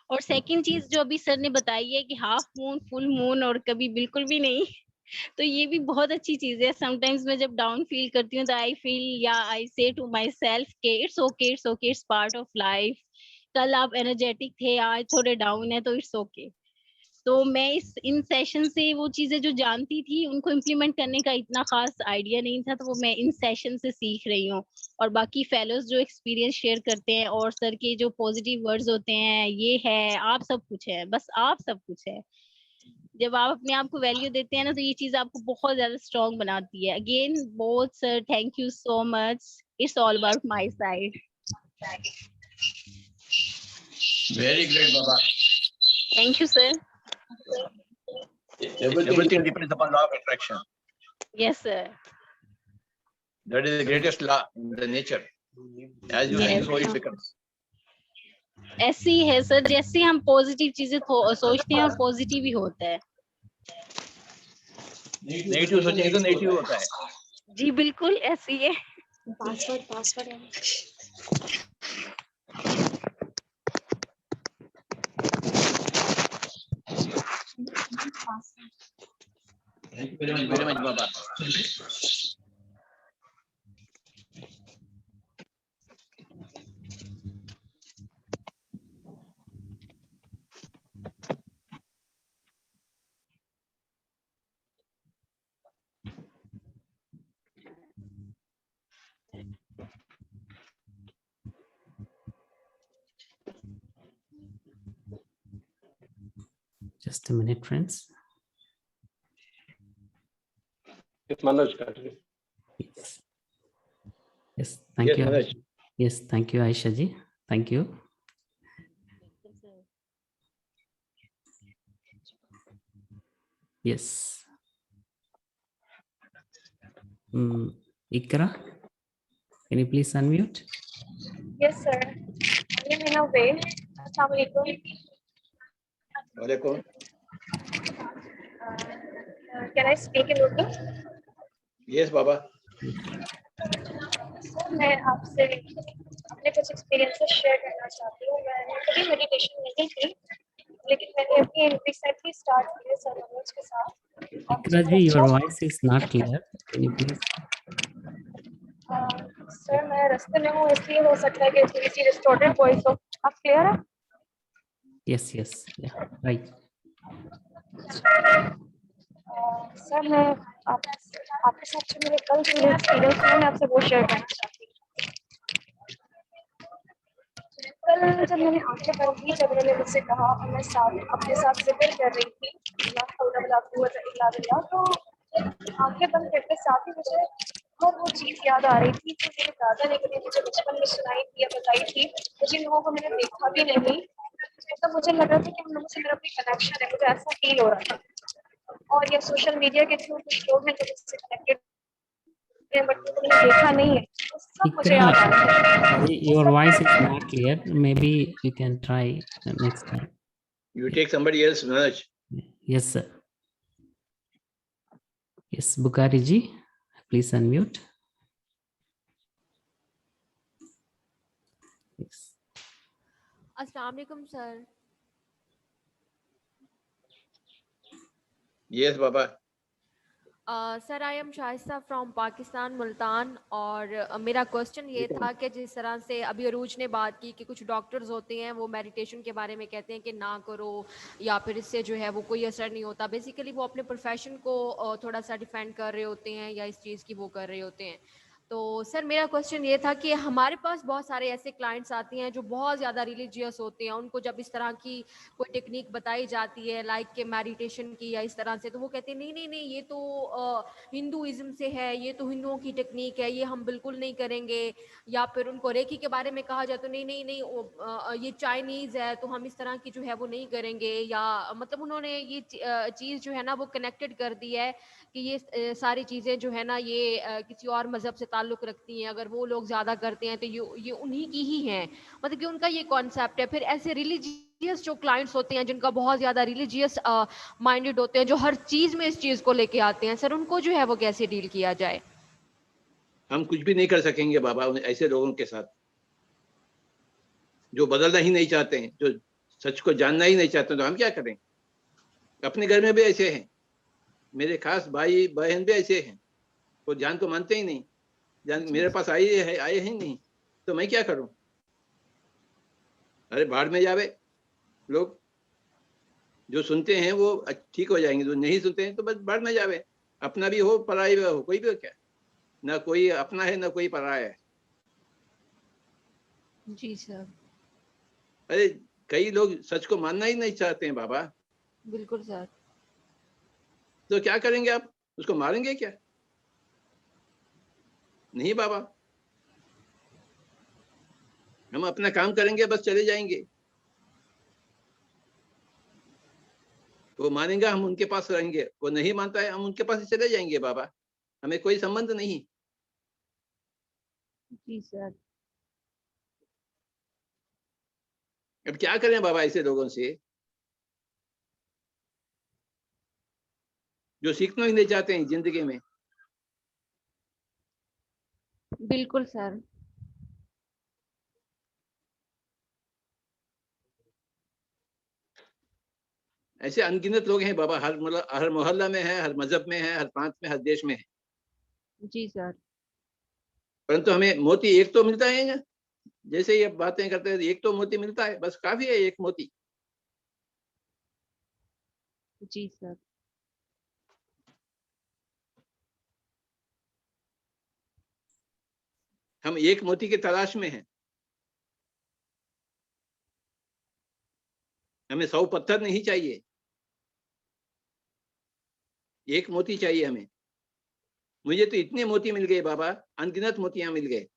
और सेकंड चीज जो अभी सर ने बताई है कि हाफ मून, फुल मून और कभी बिल्कुल भी नहीं, तो ये भी बहुत अच्छी चीज है। समटाइम्स मैं जब डाउन फील करती हूँ तो आई फील या आई से टू माई सेल्फ के it's okay, it's okay, it's part of life. कल आप एनर्जेटिक थे, आज थोड़े डाउन है, तो इट्स ओके। तो मैं इन सेशन से वो चीजें जो जानती थी उनको इम्प्लीमेंट करने का इतना खास आइडिया नहीं था, तो वो मैं इन सेशन से सीख रही हूँ। और बाकी फेलोज जो एक्सपीरियंस शेयर करते हैं और सर के जो पॉजिटिव वर्ड्स होते हैं, ये है आप सब कुछ है, बस आप सब कुछ है। जब आप अपने आप को वैल्यू देते हैं ना, तो ये चीज आपको बहुत ज्यादा स्ट्रॉन्ग बनाती है। Again both sir, thank you so much, it's all about my side. Very great Baba. Thank you sir. Everything depends upon law of attraction. Yes sir. That is the greatest law in the nature. As you think, so it becomes. ऐसे ही है sir, जैसे हम positive चीजें सोचते हैं और positive ही होता है। नेगेटिव सोचेंगे तो नेगेटिव होता है। जी बिल्कुल ऐसे ही है। पासवर्ड है। Thank you very much, Baba. Just a minute, friends. Yes, Manoj, continue. Yes, thank Yes, you. Manoj. Yes, thank you, Aisha ji. Thank you. Yes. Ikra, can you please unmute? Yes, sir. I am in a way. Assalamualaikum. वालेकुम। Can I speak in Urdu? Yes Baba. Sir मैं आपसे अपने कुछ experiences share करना चाहती हूँ। मैंने कभी मेडिटेशन नहीं की, लेकिन मैंने अभी रिसेंटली स्टार्ट की है सर मनोज के साथ, और मुझे Ikraj बहुत ji, अच्छा your लगा। voice is not clear. Can you please? Sir मैं रास्ते में हूँ, इसलिए हो सकता है कि थोड़ी सी डिस्टॉर्टेड वॉइस हो। अब क्लियर है? Yes, yes. Yeah, right. Sir मैं आपके साथ जो मेरे कल जो एक्सपीरियंस हुआ, मैं आपसे वो शेयर करना चाहती हूँ। कल जब मैंने आंखें बंद की, जब मैंने मुझसे कहा और मैं अपने साथ जिक्र कर रही थी, तो आंखें बंद करते साथ ही मुझे और वो चीज़ याद आ रही थी जो मेरे दादा ने कभी मुझे बचपन में सुनाई थी या बताई थी, जिन लोगों को मैंने देखा भी नहीं। तब मुझे लग रहा था कि उन लोगों से मेरा कोई कनेक्शन है, मुझे ऐसा फील हो रहा था। और या सोशल मीडिया के थ्रू कुछ लोग हैं जो मुझसे कनेक्टेड हैं, बट मैंने देखा नहीं है, तो सब मुझे याद आ रहा है। Sorry, your voice is not clear. Maybe you can try next time. You take somebody else, Manoj. Yes, sir. Yes, Bukhari ji, please unmute. Yes. अस्सलाम वालेकुम sir. Yes, Baba. Sir I am Shaista from Pakistan Multan, और मेरा question ये था कि जिस तरह से अभी अरूज ने बात की कि कुछ डॉक्टर्स होते हैं वो मेडिटेशन के बारे में कहते हैं कि ना करो या फिर इससे जो है वो कोई असर नहीं होता, बेसिकली वो अपने प्रोफेशन को थोड़ा सा डिफेंड कर रहे होते हैं या इस चीज़ की वो कर रहे होते हैं। तो सर मेरा क्वेश्चन ये था कि हमारे पास बहुत सारे ऐसे क्लाइंट्स आते हैं जो बहुत ज़्यादा रिलीजियस होते हैं, उनको जब इस तरह की कोई टेक्निक बताई जाती है लाइक के मेडिटेशन की या इस तरह से, तो वो कहते हैं नहीं नहीं नहीं, ये तो हिंदुइज्म से है, ये तो हिंदुओं की टेक्निक है, ये हम बिल्कुल नहीं करेंगे। या फिर उनको रेकी के बारे में कहा जाए तो नहीं नहीं नहीं ये चाइनीज़ है तो हम इस तरह की जो है वो नहीं करेंगे, या मतलब उन्होंने ये चीज़ जो है ना वो कनेक्टेड कर दी है कि ये सारी चीज़ें जो है ना ये किसी और मज़हब से ताल्लुक़ रखती हैं, अगर वो लोग ज़्यादा करते हैं तो ये उन्हीं की ही हैं, मतलब कि उनका ये कॉन्सेप्ट है। फिर ऐसे रिलीजियस जो क्लाइंट्स होते हैं जिनका बहुत ज़्यादा रिलीजियस माइंडेड होते हैं, जो हर चीज़ में इस चीज़ को लेके आते हैं, सर उनको जो है वो कैसे डील किया जाए? हम कुछ भी नहीं कर सकेंगे बाबा ऐसे लोगों के साथ जो बदलना ही नहीं चाहते हैं, जो सच को जानना ही नहीं चाहते, तो हम क्या करें? अपने घर में भी ऐसे हैं, मेरे खास भाई बहन भी ऐसे हैं, वो जान तो मानते ही नहीं, जान मेरे पास आए हैं नहीं, तो मैं क्या करूं? अरे बाढ़ में जावे लोग, जो सुनते हैं वो ठीक हो जाएंगे, जो नहीं सुनते हैं तो बस बाढ़ में जावे। अपना भी हो पराया भी हो, कोई भी हो क्या, ना कोई अपना है ना कोई पराया है। जी सर। अरे कई लोग सच को मानना ही नहीं चाहते हैं बाबा, बिल्कुल सर। तो क्या करेंगे आप? उसको मारेंगे क्या? नहीं बाबा, हम अपना काम करेंगे, बस चले जाएंगे। वो मानेगा हम उनके पास रहेंगे, वो नहीं मानता है हम उनके पास ही चले जाएंगे बाबा, हमें कोई संबंध नहीं। जी सर। अब क्या करें बाबा ऐसे लोगों से जो सीखना ही नहीं चाहते हैं जिंदगी में। बिल्कुल सर। ऐसे अनगिनत लोग हैं बाबा, हर मोहल्ला में है, हर मजहब में है, हर प्रांत में, हर देश में है। जी सर। परंतु हमें मोती एक तो मिलता है ना, जैसे ये बातें करते हैं, एक तो मोती मिलता है, बस काफी है एक मोती। जी सर। हम एक मोती की तलाश में हैं, हमें 100 पत्थर नहीं चाहिए, एक मोती चाहिए हमें। मुझे तो इतने मोती मिल गए बाबा, अनगिनत मोतियां मिल गए,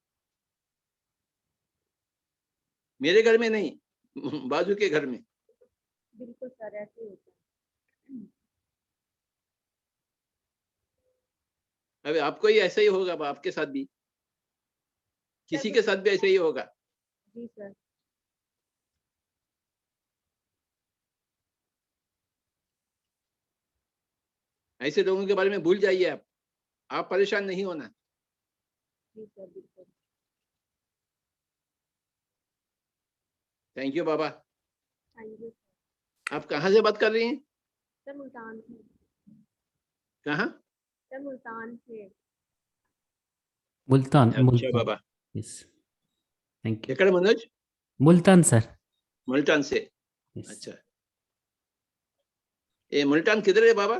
मेरे घर में नहीं, बाजू के घर में। बिल्कुल सर, ऐसे ही होता है। अब आपको ही ऐसा ही होगा, आपके साथ भी, किसी के साथ भी ऐसा ही होगा। जी सर। ऐसे लोगों के बारे में भूल जाइए। आप परेशान नहीं होना। थैंक यू बाबा। आप कहाँ से बात कर रही हैं? सर मुल्तान से। कहाँ? सर मुल्तान से। मुल्तान, अच्छा मुल्तान। बाबा, यस, थैंक यू। ఎక్కడ मनोज? मुल्तान सर। मुल्तान से। Yes. अच्छा, ये मुल्तान किधर है बाबा?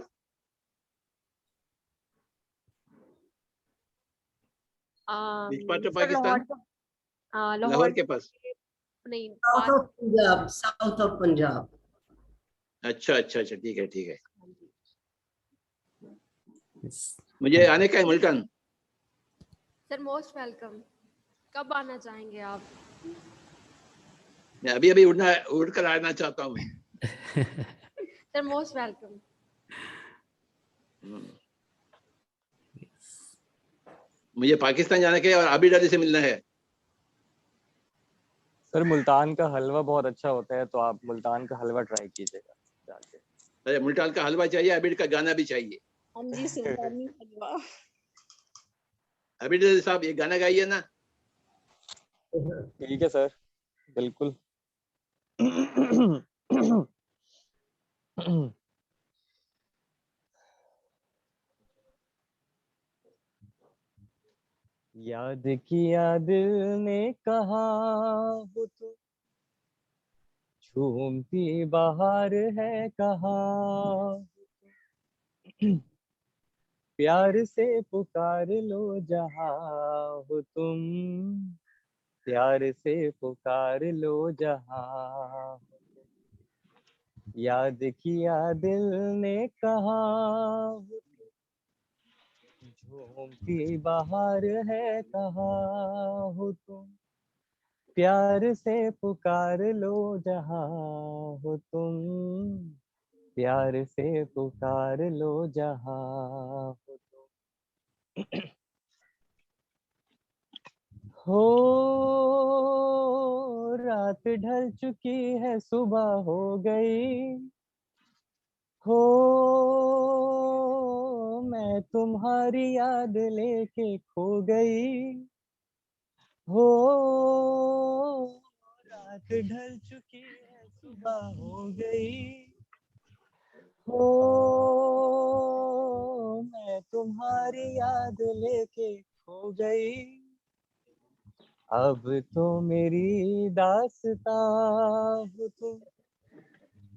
Which part of sir Pakistan? Lahore Lahore के पास। नहीं, south of Punjab, south of Punjab. अच्छा अच्छा अच्छा, ठीक है ठीक है। Yes. मुझे आने का है मुल्तान। Sir most welcome. कब आना चाहेंगे आप? मैं अभी अभी उड़ कर आना चाहता हूँ मैं। Sir most welcome. मुझे पाकिस्तान जाने के और आबिद अली से मिलना है। सर मुल्तान का हलवा बहुत अच्छा होता है, तो आप मुल्तान का हलवा ट्राई कीजिएगा जाके। अरे मुल्तान का हलवा चाहिए, आबिद का गाना भी चाहिए। हाँ जी, सुल्तानी हलवा। आबिद अली साहब ये गाना गाइए ना। ठीक है सर, बिल्कुल। याद किया दिल ने कहा हो तो, झूमती बाहर है कहा, प्यार से पुकार लो जहां हो तुम, प्यार से पुकार लो जहां। याद किया दिल ने कहा हो, झूमती बाहर है कहा हो तुम, प्यार से पुकार लो जहां हो तुम, प्यार से पुकार लो जहां हो तुम। हो रात ढल चुकी है, सुबह हो गई, हो मैं तुम्हारी याद लेके खो गई, हो रात ढल चुकी है, सुबह हो गई, हो मैं तुम्हारी याद लेके खो गई, अब तो मेरी दास्तां हो तुम,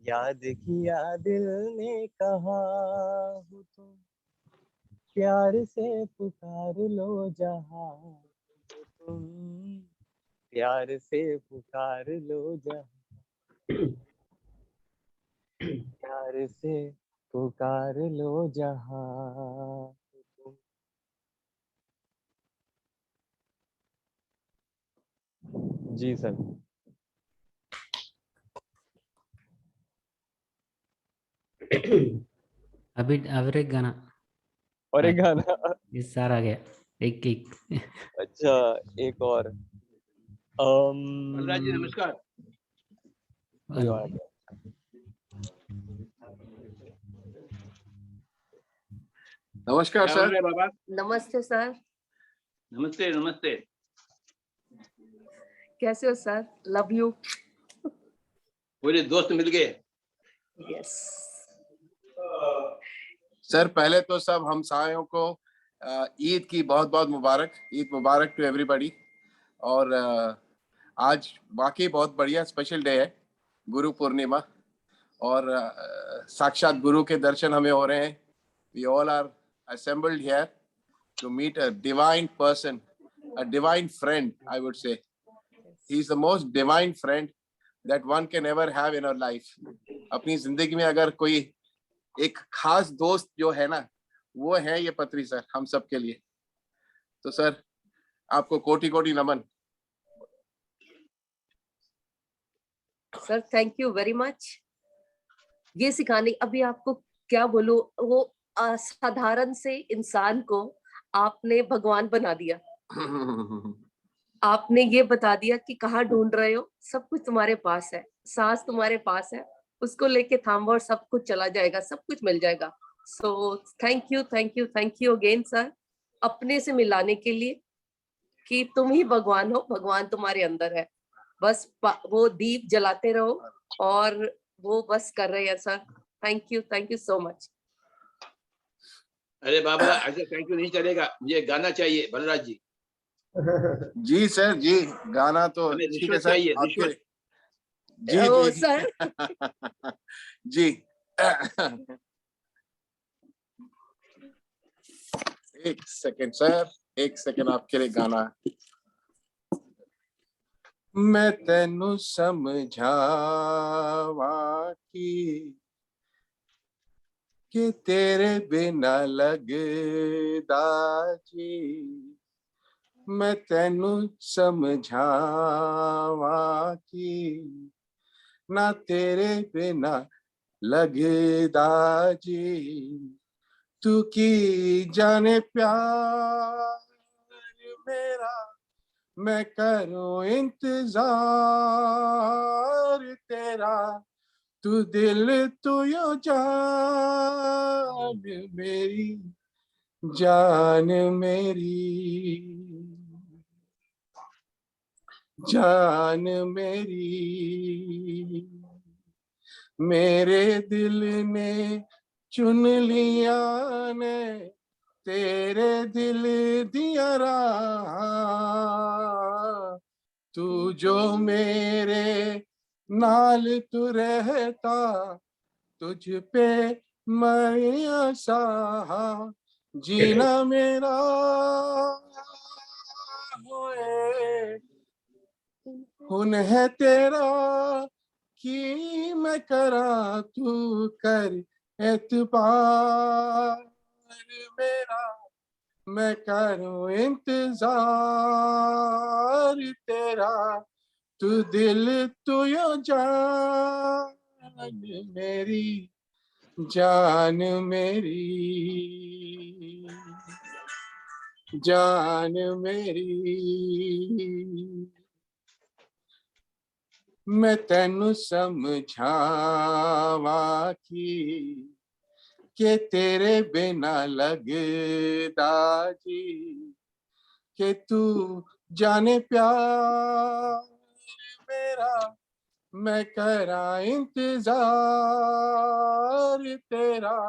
याद किया दिल ने कहा हो तुम, प्यार से पुकार लो जहां हो तुम, प्यार से पुकार लो जहां, प्यार से पुकार लो जहां हो तुम। जी सर। अभी अब एक गाना और एक गाना। इस सारा गया एक एक। अच्छा, एक और। बलराज जी नमस्कार। कोई और आ गया। नमस्कार क्या हो सर। रहा है बाबा? नमस्ते सर। नमस्ते नमस्ते। कैसे हो सर? Love you. पूरे दोस्त मिल गए। यस सर पहले तो सब हमसायों को ईद की बहुत बहुत मुबारक। ईद मुबारक टू एवरीबॉडी। और आज वाकई बहुत बढ़िया स्पेशल डे है, गुरु पूर्णिमा, और साक्षात गुरु के दर्शन हमें हो रहे हैं। We all are assembled here to meet a divine person, a divine friend, I would say. He is the most divine friend that one can ever have in our life. अपनी जिंदगी में अगर कोई एक खास दोस्त जो है ना, वो है ये पत्री सर हम सब के लिए। तो सर आपको कोटि कोटि नमन। Sir, thank you very much. ये सिखाने, अभी आपको क्या बोलूं, वो असाधारण से इंसान को आपने भगवान बना दिया। आपने ये बता दिया कि कहाँ ढूंढ रहे हो, सब कुछ तुम्हारे पास है, सांस तुम्हारे पास है, उसको लेके थामो और सब कुछ चला जाएगा, सब कुछ मिल जाएगा। So thank you again sir, अपने से मिलाने के लिए कि तुम ही भगवान हो, भगवान तुम्हारे अंदर है, बस वो दीप जलाते रहो और वो बस कर रहे हैं sir. Thank you so much. अरे बाबा ऐसे थैंक यू नहीं चलेगा, मुझे गाना चाहिए बलराज जी। जी सर जी, गाना तो हमें ठीक है रिश्वत सर चाहिए, आपके। रिश्वत। जी ओ जी सर जी एक सेकंड सर, एक सेकंड आपके लिए गाना। मैं तेनू समझावा कि तेरे बिना लगदा जी, मैं तेनू समझावा कि ना तेरे बिना लगदा जी, तू की जाने प्यार मेरा, मैं करूं इंतजार तेरा, तू दिल तू यो जान मेरी, जान मेरी, जान मेरी। मेरे दिल ने चुन लिया ने तेरे दिल दिया राह, तू जो मेरे नाल तू रहता, तुझ पे मैं आशा, जीना मेरा होए हुन है तेरा, कि मैं करा तू कर एतबार मेरा, मैं करूं इंतजार तेरा, तू दिल तू यो जान मेरी, जान मेरी, जान मेरी। मैं तेनू समझावा कि तेरे बिना लगदा जी, कि तू जाने प्यार मेरा, मैं करा इंतजार तेरा,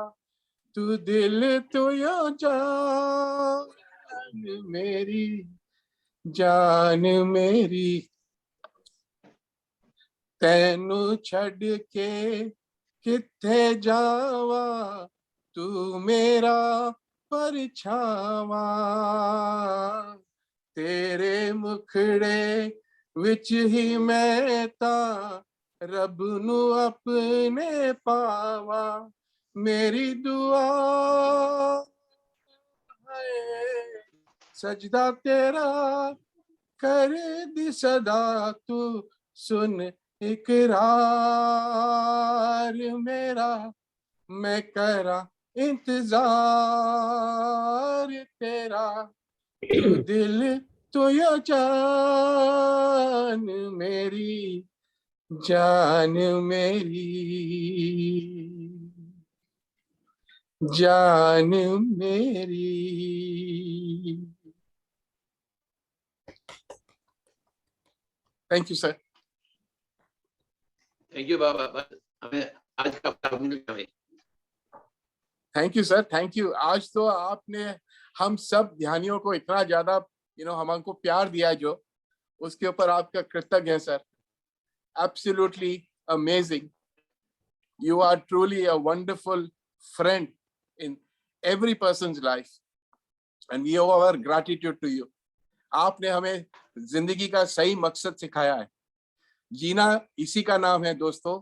तू दिल तू यो जान मेरी, जान मेरी। तेनू छड़ के किथे जावा, तू मेरा परछावा, तेरे मुखड़े विच ही मैं ता रब नू अपने पावा, मेरी दुआ है सजदा तेरा कर दी सदा, तू सुन इकरार मेरा, मैं करा इंतजार तेरा, तू दिल तू यो जान मेरी, जान मेरी, जान मेरी। Thank you sir. Thank you बाबा, बस हमें आज का पाठ मिल गया हमें। Thank you sir, thank you. आज तो आपने हम सब ध्यानियों को इतना ज्यादा हमको प्यार दिया है, जो उसके ऊपर आपका कृतज्ञ है sir. Absolutely amazing, you are truly a wonderful friend in every person's life and we owe our gratitude to you. आपने हमें जिंदगी का सही मकसद सिखाया है। जीना इसी का नाम है दोस्तों,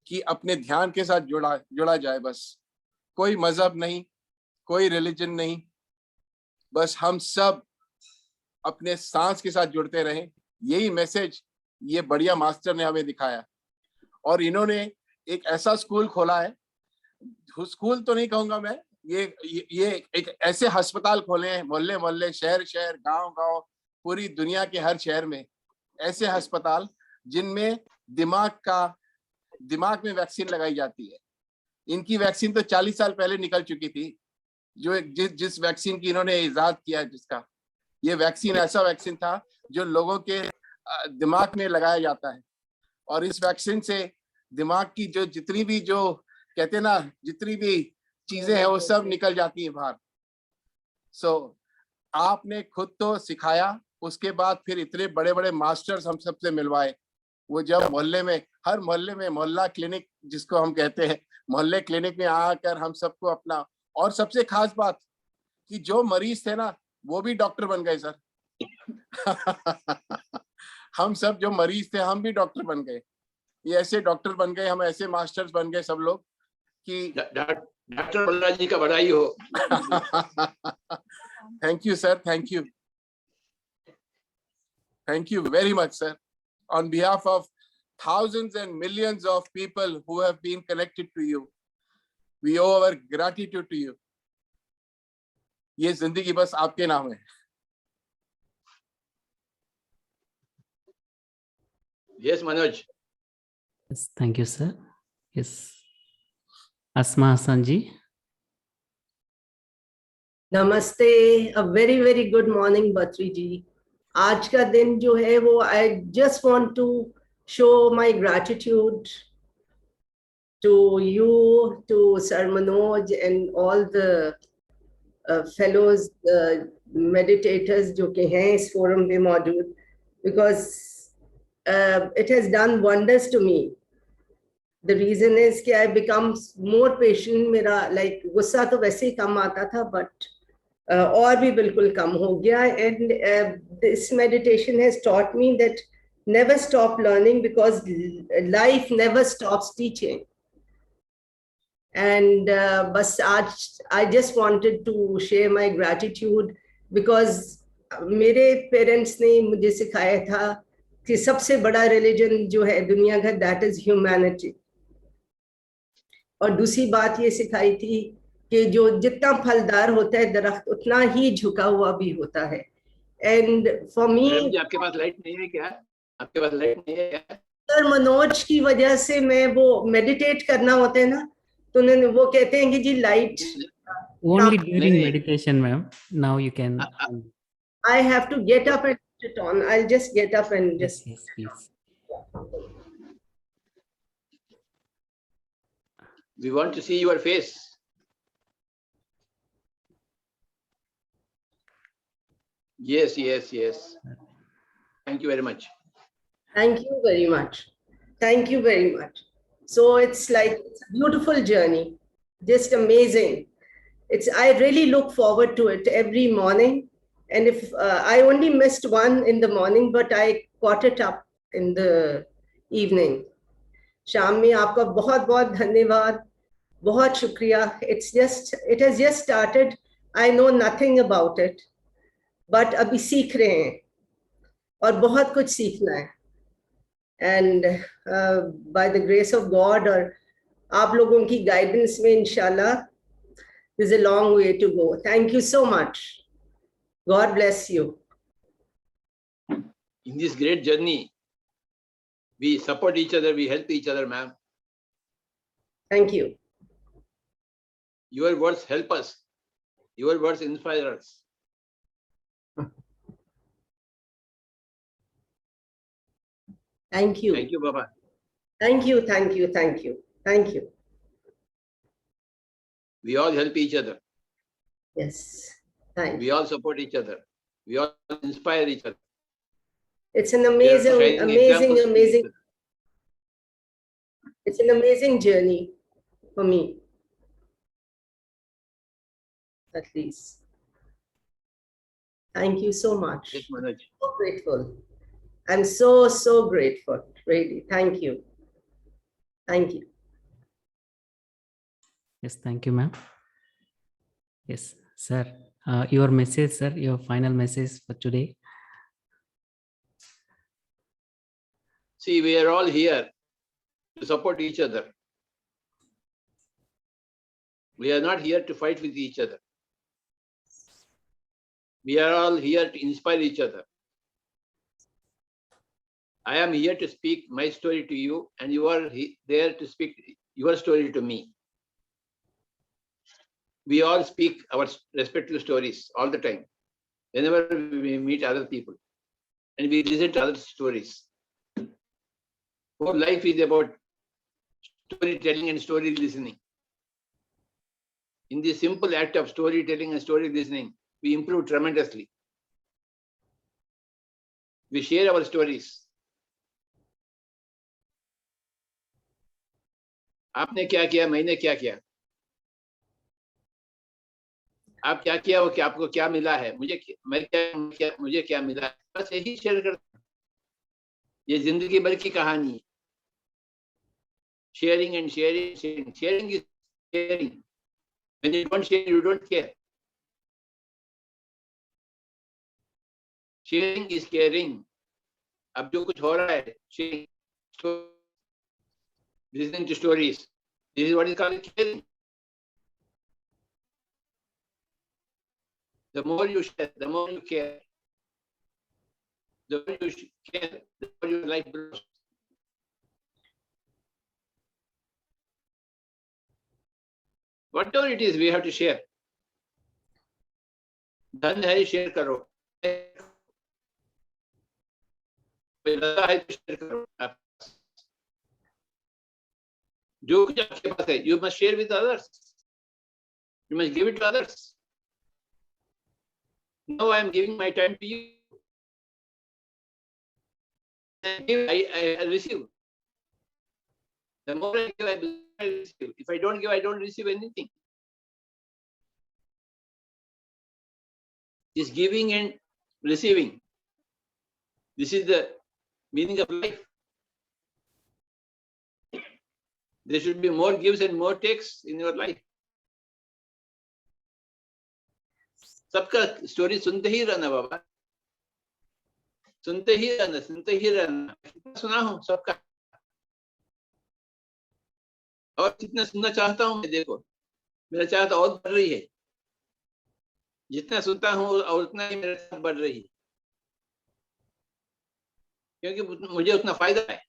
कि अपने ध्यान के साथ जुड़ा जाए। बस कोई मजहब नहीं, कोई रिलीजन नहीं, बस हम सब अपने सांस के साथ जुड़ते रहें। यही मैसेज ये बढ़िया मास्टर ने हमें दिखाया। और इन्होंने एक ऐसा स्कूल खोला है, स्कूल तो नहीं कहूंगा मैं, ये एक ऐसे अस्पताल खोले हैं मोहल्ले मोहल्ले, शहर शहर, गांव गांव, पूरी दुनिया के हर शहर में ऐसे अस्पताल जिनमें दिमाग में वैक्सीन लगाई जाती है। इनकी वैक्सीन तो 40 साल पहले निकल चुकी थी, जो जिस वैक्सीन की इन्होंने इजाद किया, जिसका ये वैक्सीन ऐसा वैक्सीन था जो लोगों के दिमाग में लगाया जाता है, और इस वैक्सीन से दिमाग की जो जितनी भी, जो कहते हैं ना, जितनी भी चीजें हैं वो सब निकल जाती हैं बाहर। सो आपने खुद तो सिखाया, उसके बाद फिर इतने बड़े बड़े मास्टर्स हम सबसे मिलवाए। वो जब मोहल्ले में, हर मोहल्ले में मोहल्ला क्लिनिक जिसको हम कहते हैं, मोहल्ले क्लिनिक में आकर हम सबको अपना, और सबसे खास बात कि जो मरीज थे ना वो भी डॉक्टर बन गए सर। हम सब जो मरीज थे हम भी डॉक्टर बन गए, ये ऐसे डॉक्टर बन गए, हम ऐसे मास्टर्स बन गए सब लोग कि डॉक्टर बलराज जी का बधाई हो। Thank you sir, thank you, thank you very much sir, on behalf of thousands and millions of people who have been connected to you, we owe our gratitude to you. ये जिंदगी बस आपके नाम है। Yes, Manoj. Yes, thank you, sir. Yes, Asma Hassan ji. नमस्ते, a very very good morning बत्री जी। आज का दिन जो है वो I just want to show my gratitude to you, to Sir Manoj and all the fellows meditators जो के हैं इस forum पे मौजूद, because it has done wonders to me. The reason is कि I become more patient, मेरा like गुस्सा तो वैसे ही कम आता था, but और भी बिल्कुल कम हो गया, and this meditation has taught me that never stop learning, because life never stops teaching. And बस आज I just wanted to share my gratitude, because मेरे parents ने मुझे सिखाया था कि सबसे बड़ा religion जो है दुनिया का, that is humanity. और दूसरी बात ये सिखाई थी कि जो जितना फलदार होता है दरख्त उतना ही झुका हुआ भी होता है। एंड फॉर मी, आपके पास लाइट नहीं है क्या? आपके पास लाइट नहीं है क्या? सर मनोज की वजह से मैं वो मेडिटेट करना होता है ना, तो उन्होंने वो कहते हैं कि जी light Only during meditation, ma'am. Now you can. I have to get up and put it on. I'll just get up and just. Yes, please. We want to see your face. Yes, yes, yes. Thank you very much. Thank you very much. Thank you very much. So it's like, it's a beautiful journey, just amazing. I really look forward to it every morning. And if I only missed one in the morning, but I caught it up in the evening. शाम में आपका बहुत बहुत धन्यवाद, बहुत शुक्रिया. It has just started. I know nothing about it, but अभी सीख रहे हैं और बहुत कुछ सीखना है. And by the grace of God और आप लोगों की guidance में इंशाल्लाह, there's a long way to go. Thank you so much. God bless you. In this great journey, we support each other, we help each other, ma'am. Thank you. Your words help us. Your words inspire us. Thank you. Thank you, Baba. Thank you, thank you, thank you, thank you. We all help each other. Yes, thank you. We all support each other. We all inspire each other. It's an amazing, amazing, amazing. It's an amazing journey for me, at least. Thank you so much. Yes, Manoj. So grateful. I'm so, so grateful. Really. Thank you. Thank you. Yes, thank you, ma'am. Yes, sir. Your message, sir, your final message for today. See, we are all here to support each other. We are not here to fight with each other. We are all here to inspire each other. I am here to speak my story to you, and you are there to speak your story to me. We all speak our respective stories all the time. Whenever we meet other people, and we listen to other stories. Whole life is about storytelling and story listening. In the simple act of storytelling and story listening, we improve tremendously. We share our stories. आपने क्या किया, मैंने क्या किया, आप क्या किया, वो क्या आपको क्या मिला है, मुझे क्या मिला है, बस यही शेयर करते हैं। ये जिंदगी भर की कहानी है। Sharing and sharing, sharing. Sharing is caring. When you don't share, you don't care. Sharing is caring. अब जो कुछ हो रहा है, sharing, listening to stories. This is what is called caring. The more you share, the more you care. The more you care, the more your life grows. Whatever it is, we have to share. धन है, share करो। लगा है तो share करो। जो कुछ आपके पास है, you must share with others. You must give it to others. Now I am giving my time to you. I receive. The more I give, I receive. If I don't give, I don't receive anything. This giving and receiving. This is the meaning of life. There should be more gives and more takes in your life. सबका story सुनते ही रहना बाबा, सुनते ही रहना। सुना हूं सबका, और जितना सुनना चाहता हूं मैं, देखो मेरा चाहत और बढ़ रही है। जितना सुनता हूं और उतना ही मेरे साथ बढ़ रही है, क्योंकि मुझे उतना फायदा है।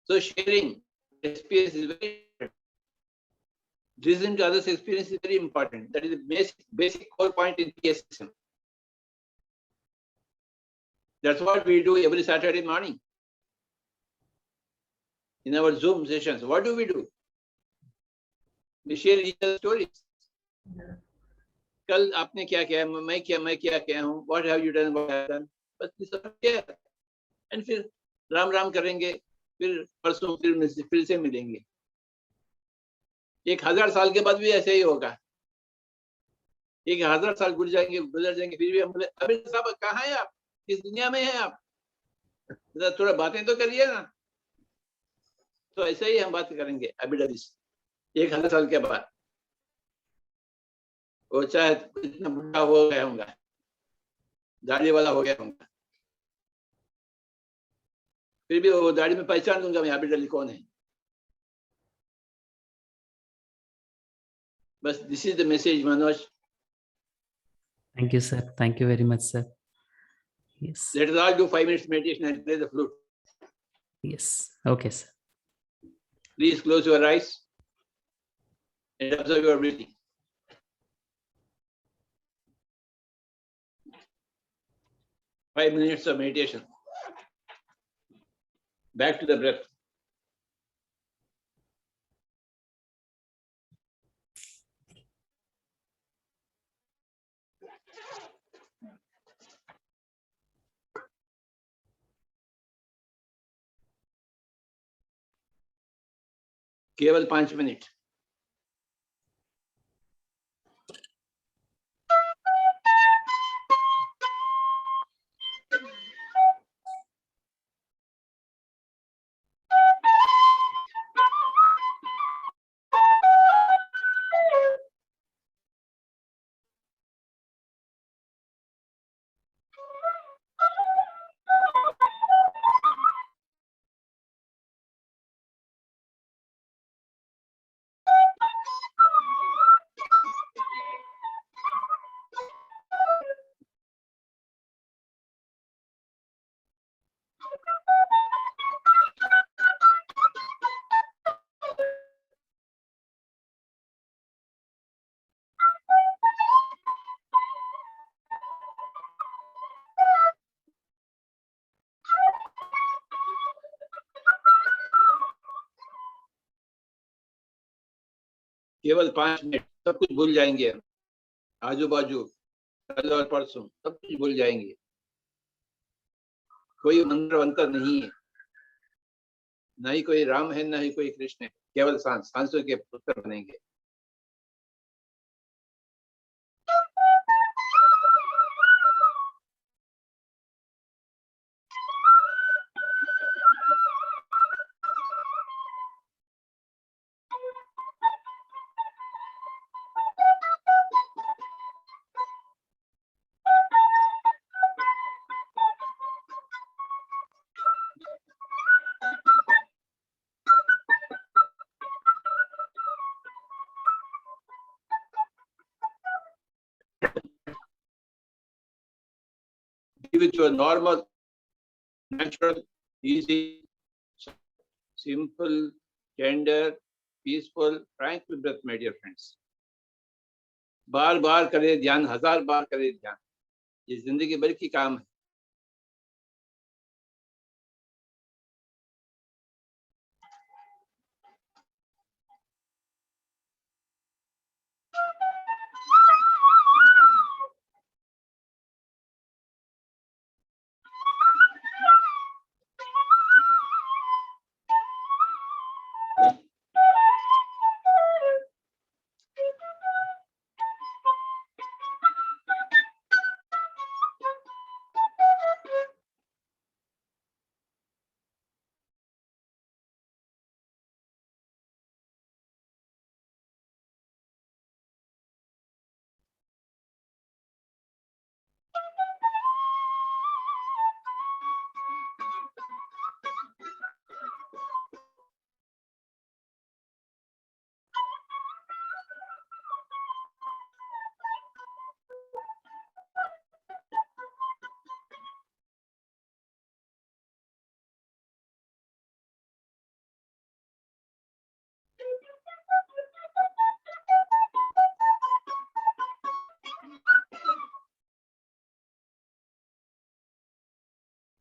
So sharing experience is very important. Listening to others' experience is very important. That is the basic core point in PSM. That's what we do every Saturday morning in our Zoom sessions. What do? We share each other's stories. कल आपने क्या किया, मैं क्या किया हूँ, what have you done, what have done, बस ये सब share. And फिर राम राम करेंगे, फिर परसों फिर से मिलेंगे। 1000 साल के बाद भी ऐसे ही होगा। 1000 साल गुजर जाएंगे, फिर भी हम बोले, अभी साहब कहाँ है आप, किस दुनिया में है आप, थोड़ा बातें तो करिए ना। तो ऐसे ही हम बात करेंगे अभी 1000 साल के बाद। वो चाहे इतना बुढ़ा हो गया होगा, दाढ़ी वाला हो गया होगा, फिर भी वो दाढ़ी में पहचान दूंगा मैं अभी कौन है। बस this is the message, Manoj. Thank you, sir. Thank you very much, sir. Yes. Let us all do 5 minutes meditation and play the flute. Yes. Okay, sir. Please close your eyes and observe your breathing. Five minutes of meditation. Back to the breath. केवल 5 minute. केवल 5 minute, सब कुछ भूल जाएंगे हम, आजू बाजू कल और परसों सब कुछ भूल जाएंगे। कोई मंत्र वंत्र नहीं है, ना ही कोई राम है, ना ही कोई कृष्ण है, केवल सांसों के पुत्र बनेंगे। Be with your normal, natural, easy, simple, tender, peaceful, tranquil breath, my dear friends. बार बार करे ध्यान, 1000 बार करे ध्यान, ये जिंदगी भर की काम है।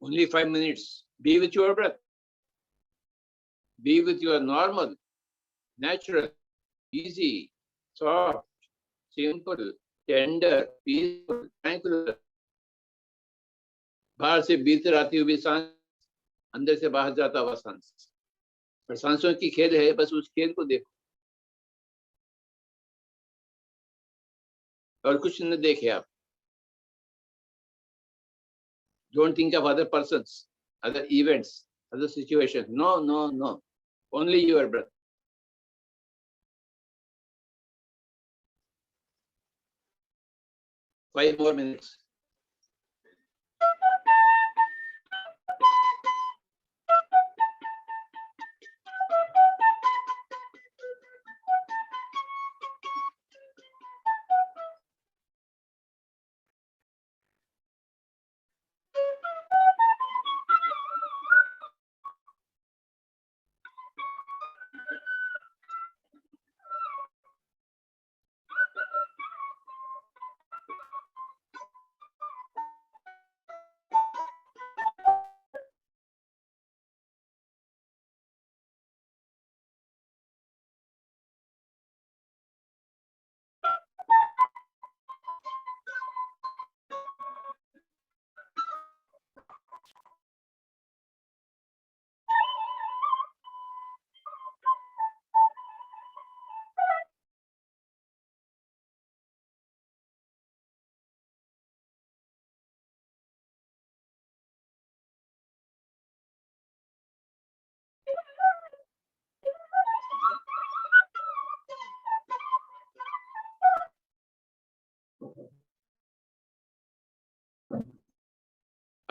Only 5 minutes. Be with your breath. Be with your normal, natural, easy, soft, simple, tender, peaceful, tranquil. बाहर से भीतर आती हुई सांस, अंदर से बाहर जाता हुआ सांस, और सांसों की खेल है, बस उस खेल को देखो और कुछ न देखे आप। Don't think of other persons, other events, other situations. No, no, no. Only your breath. Five more minutes.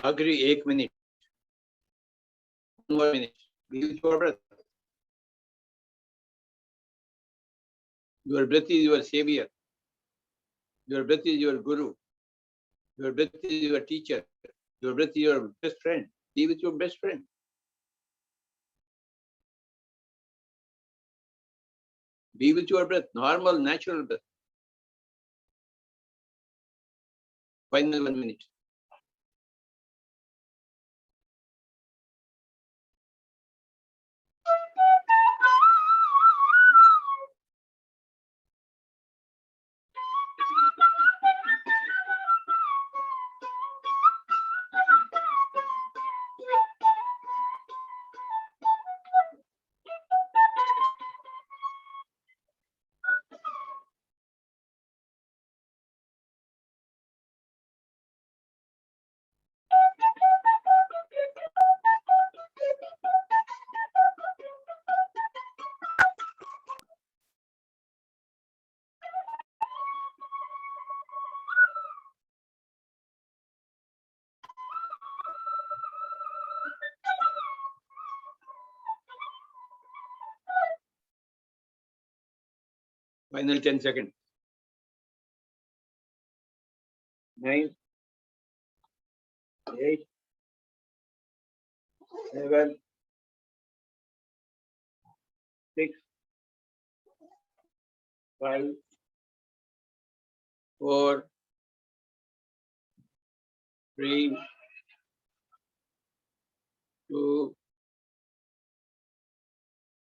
आखिरी 1 minute, 1 more minute. Be with your breath. Your breath is your savior. Your breath is your guru. Your breath is your teacher. Your breath is your best friend. Be with your best friend. Be with your breath, normal, natural breath. Final 1 minute. Final 10 seconds. 9, 8, 7, 6, 5, 4, 3, 2,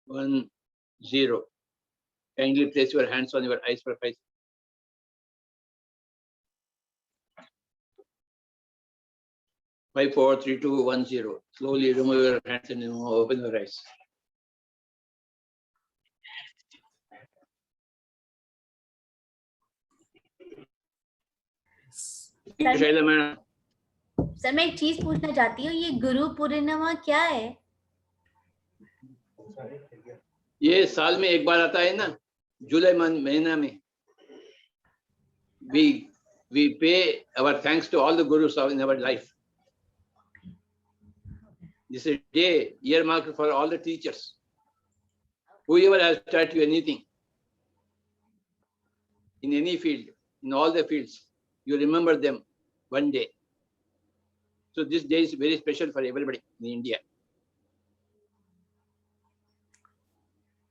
1, 0. Kindly place your hands on your eyes for 5 seconds. Five, 4, 3, 2, 1, 0. Slowly remove your hands and open your eyes. Shaila madam, sir मैं एक चीज पूछना चाहती हूँ, ये गुरु पूर्णिमा क्या है? ये साल में एक बार आता है ना, जुलाई महीना में. We pay our thanks to all the gurus in our life. This is a day earmarked for all the teachers. Whoever has taught you anything in any field, in all the fields, you remember them one day. So this day is very special for everybody in India.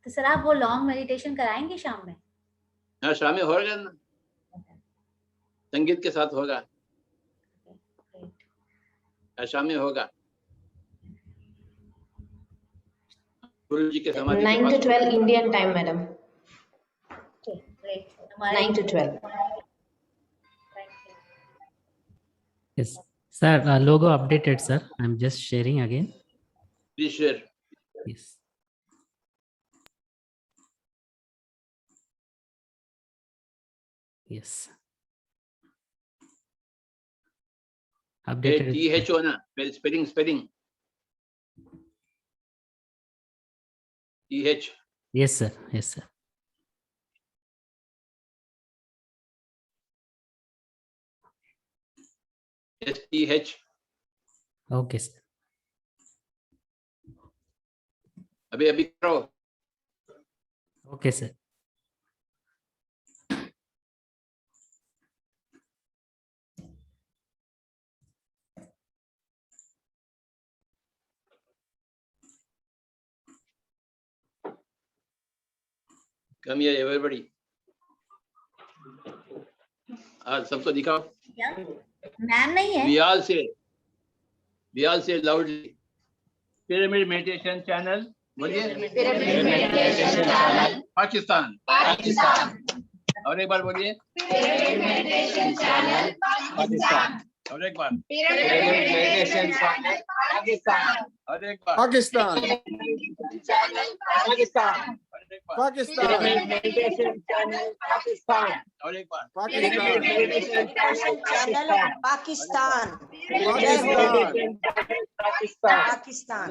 तो sir आप वो long meditation कराएंगे शाम में? हाँ, शाम में होगा ना, संगीत के साथ होगा. शाम में होगा गुरु जी के समाधि 9 to 12 Indian time, madam. Okay, great. 9 to 12. Yes, sir. Logo updated, sir. I'm just sharing again. Please share. Yes. Yes. Updated. THO na, spelling. TH. Yes, sir. Yes, sir. STH. Okay, sir. अभी करो. Okay, sir. Come here, everybody. सबको दिखाओ. Ma'am नहीं है. We all say loudly. Pyramid Meditation Channel. बोलिए. Pyramid Meditation Channel. Pakistan. और एक बार बोलिए. Pyramid Meditation Channel. पाकिस्तान. और एक बार. Pyramid Meditation Channel. पाकिस्तान. और एक बार. पाकिस्तान. पाकिस्तान. पाकिस्तान. Meditation Channel. पाकिस्तान. और एक बार. Pakistan. Meditation Channel Pakistan. Pakistan. Pakistan.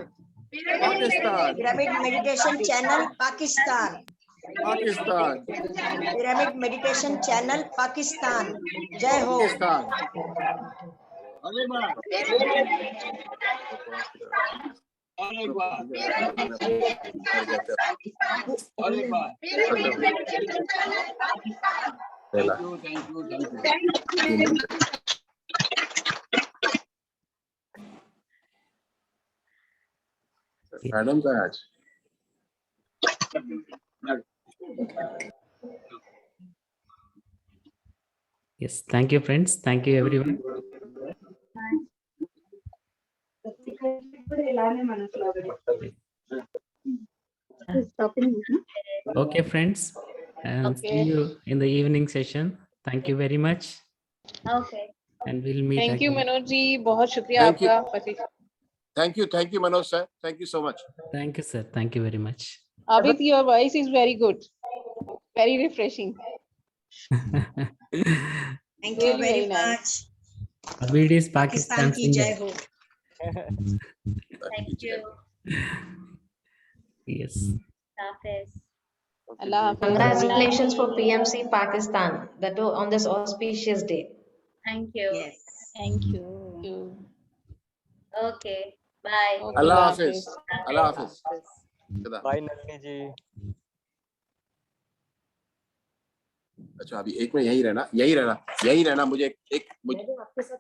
Pyramid Meditation Channel Pakistan. Pakistan. Pyramid Meditation Channel Pakistan. जय हो. पाकिस्तान. और एक बार. और एक बार. और एक बार. Thank you. मैडम का आज. Yes. Thank you, friends. Thank you, everyone. Okay, friends. And see you in the evening session. Thank you very much. Okay. And we'll meet Thank you, again. Manoj ji. बहुत शुक्रिया Thank you. आपका. Thank you, Manoj sir. Thank you so much. Thank you, sir. Thank you very much. Abid, your voice is very good. Very refreshing. Thank you very much. Abid is Pakistan की जय singer. हो. Thank you. Yes. Hafiz. Allah Hafiz. Congratulations for PMC Pakistan, that too on this auspicious day. Thank you. Yes. Thank you. Okay. Bye. Okay, Allah Allah Hafiz. Hafiz. Allah Hafiz. Bye, Nalini ji. अच्छा अभी एक minute यही रहना मुझे एक आपके साथ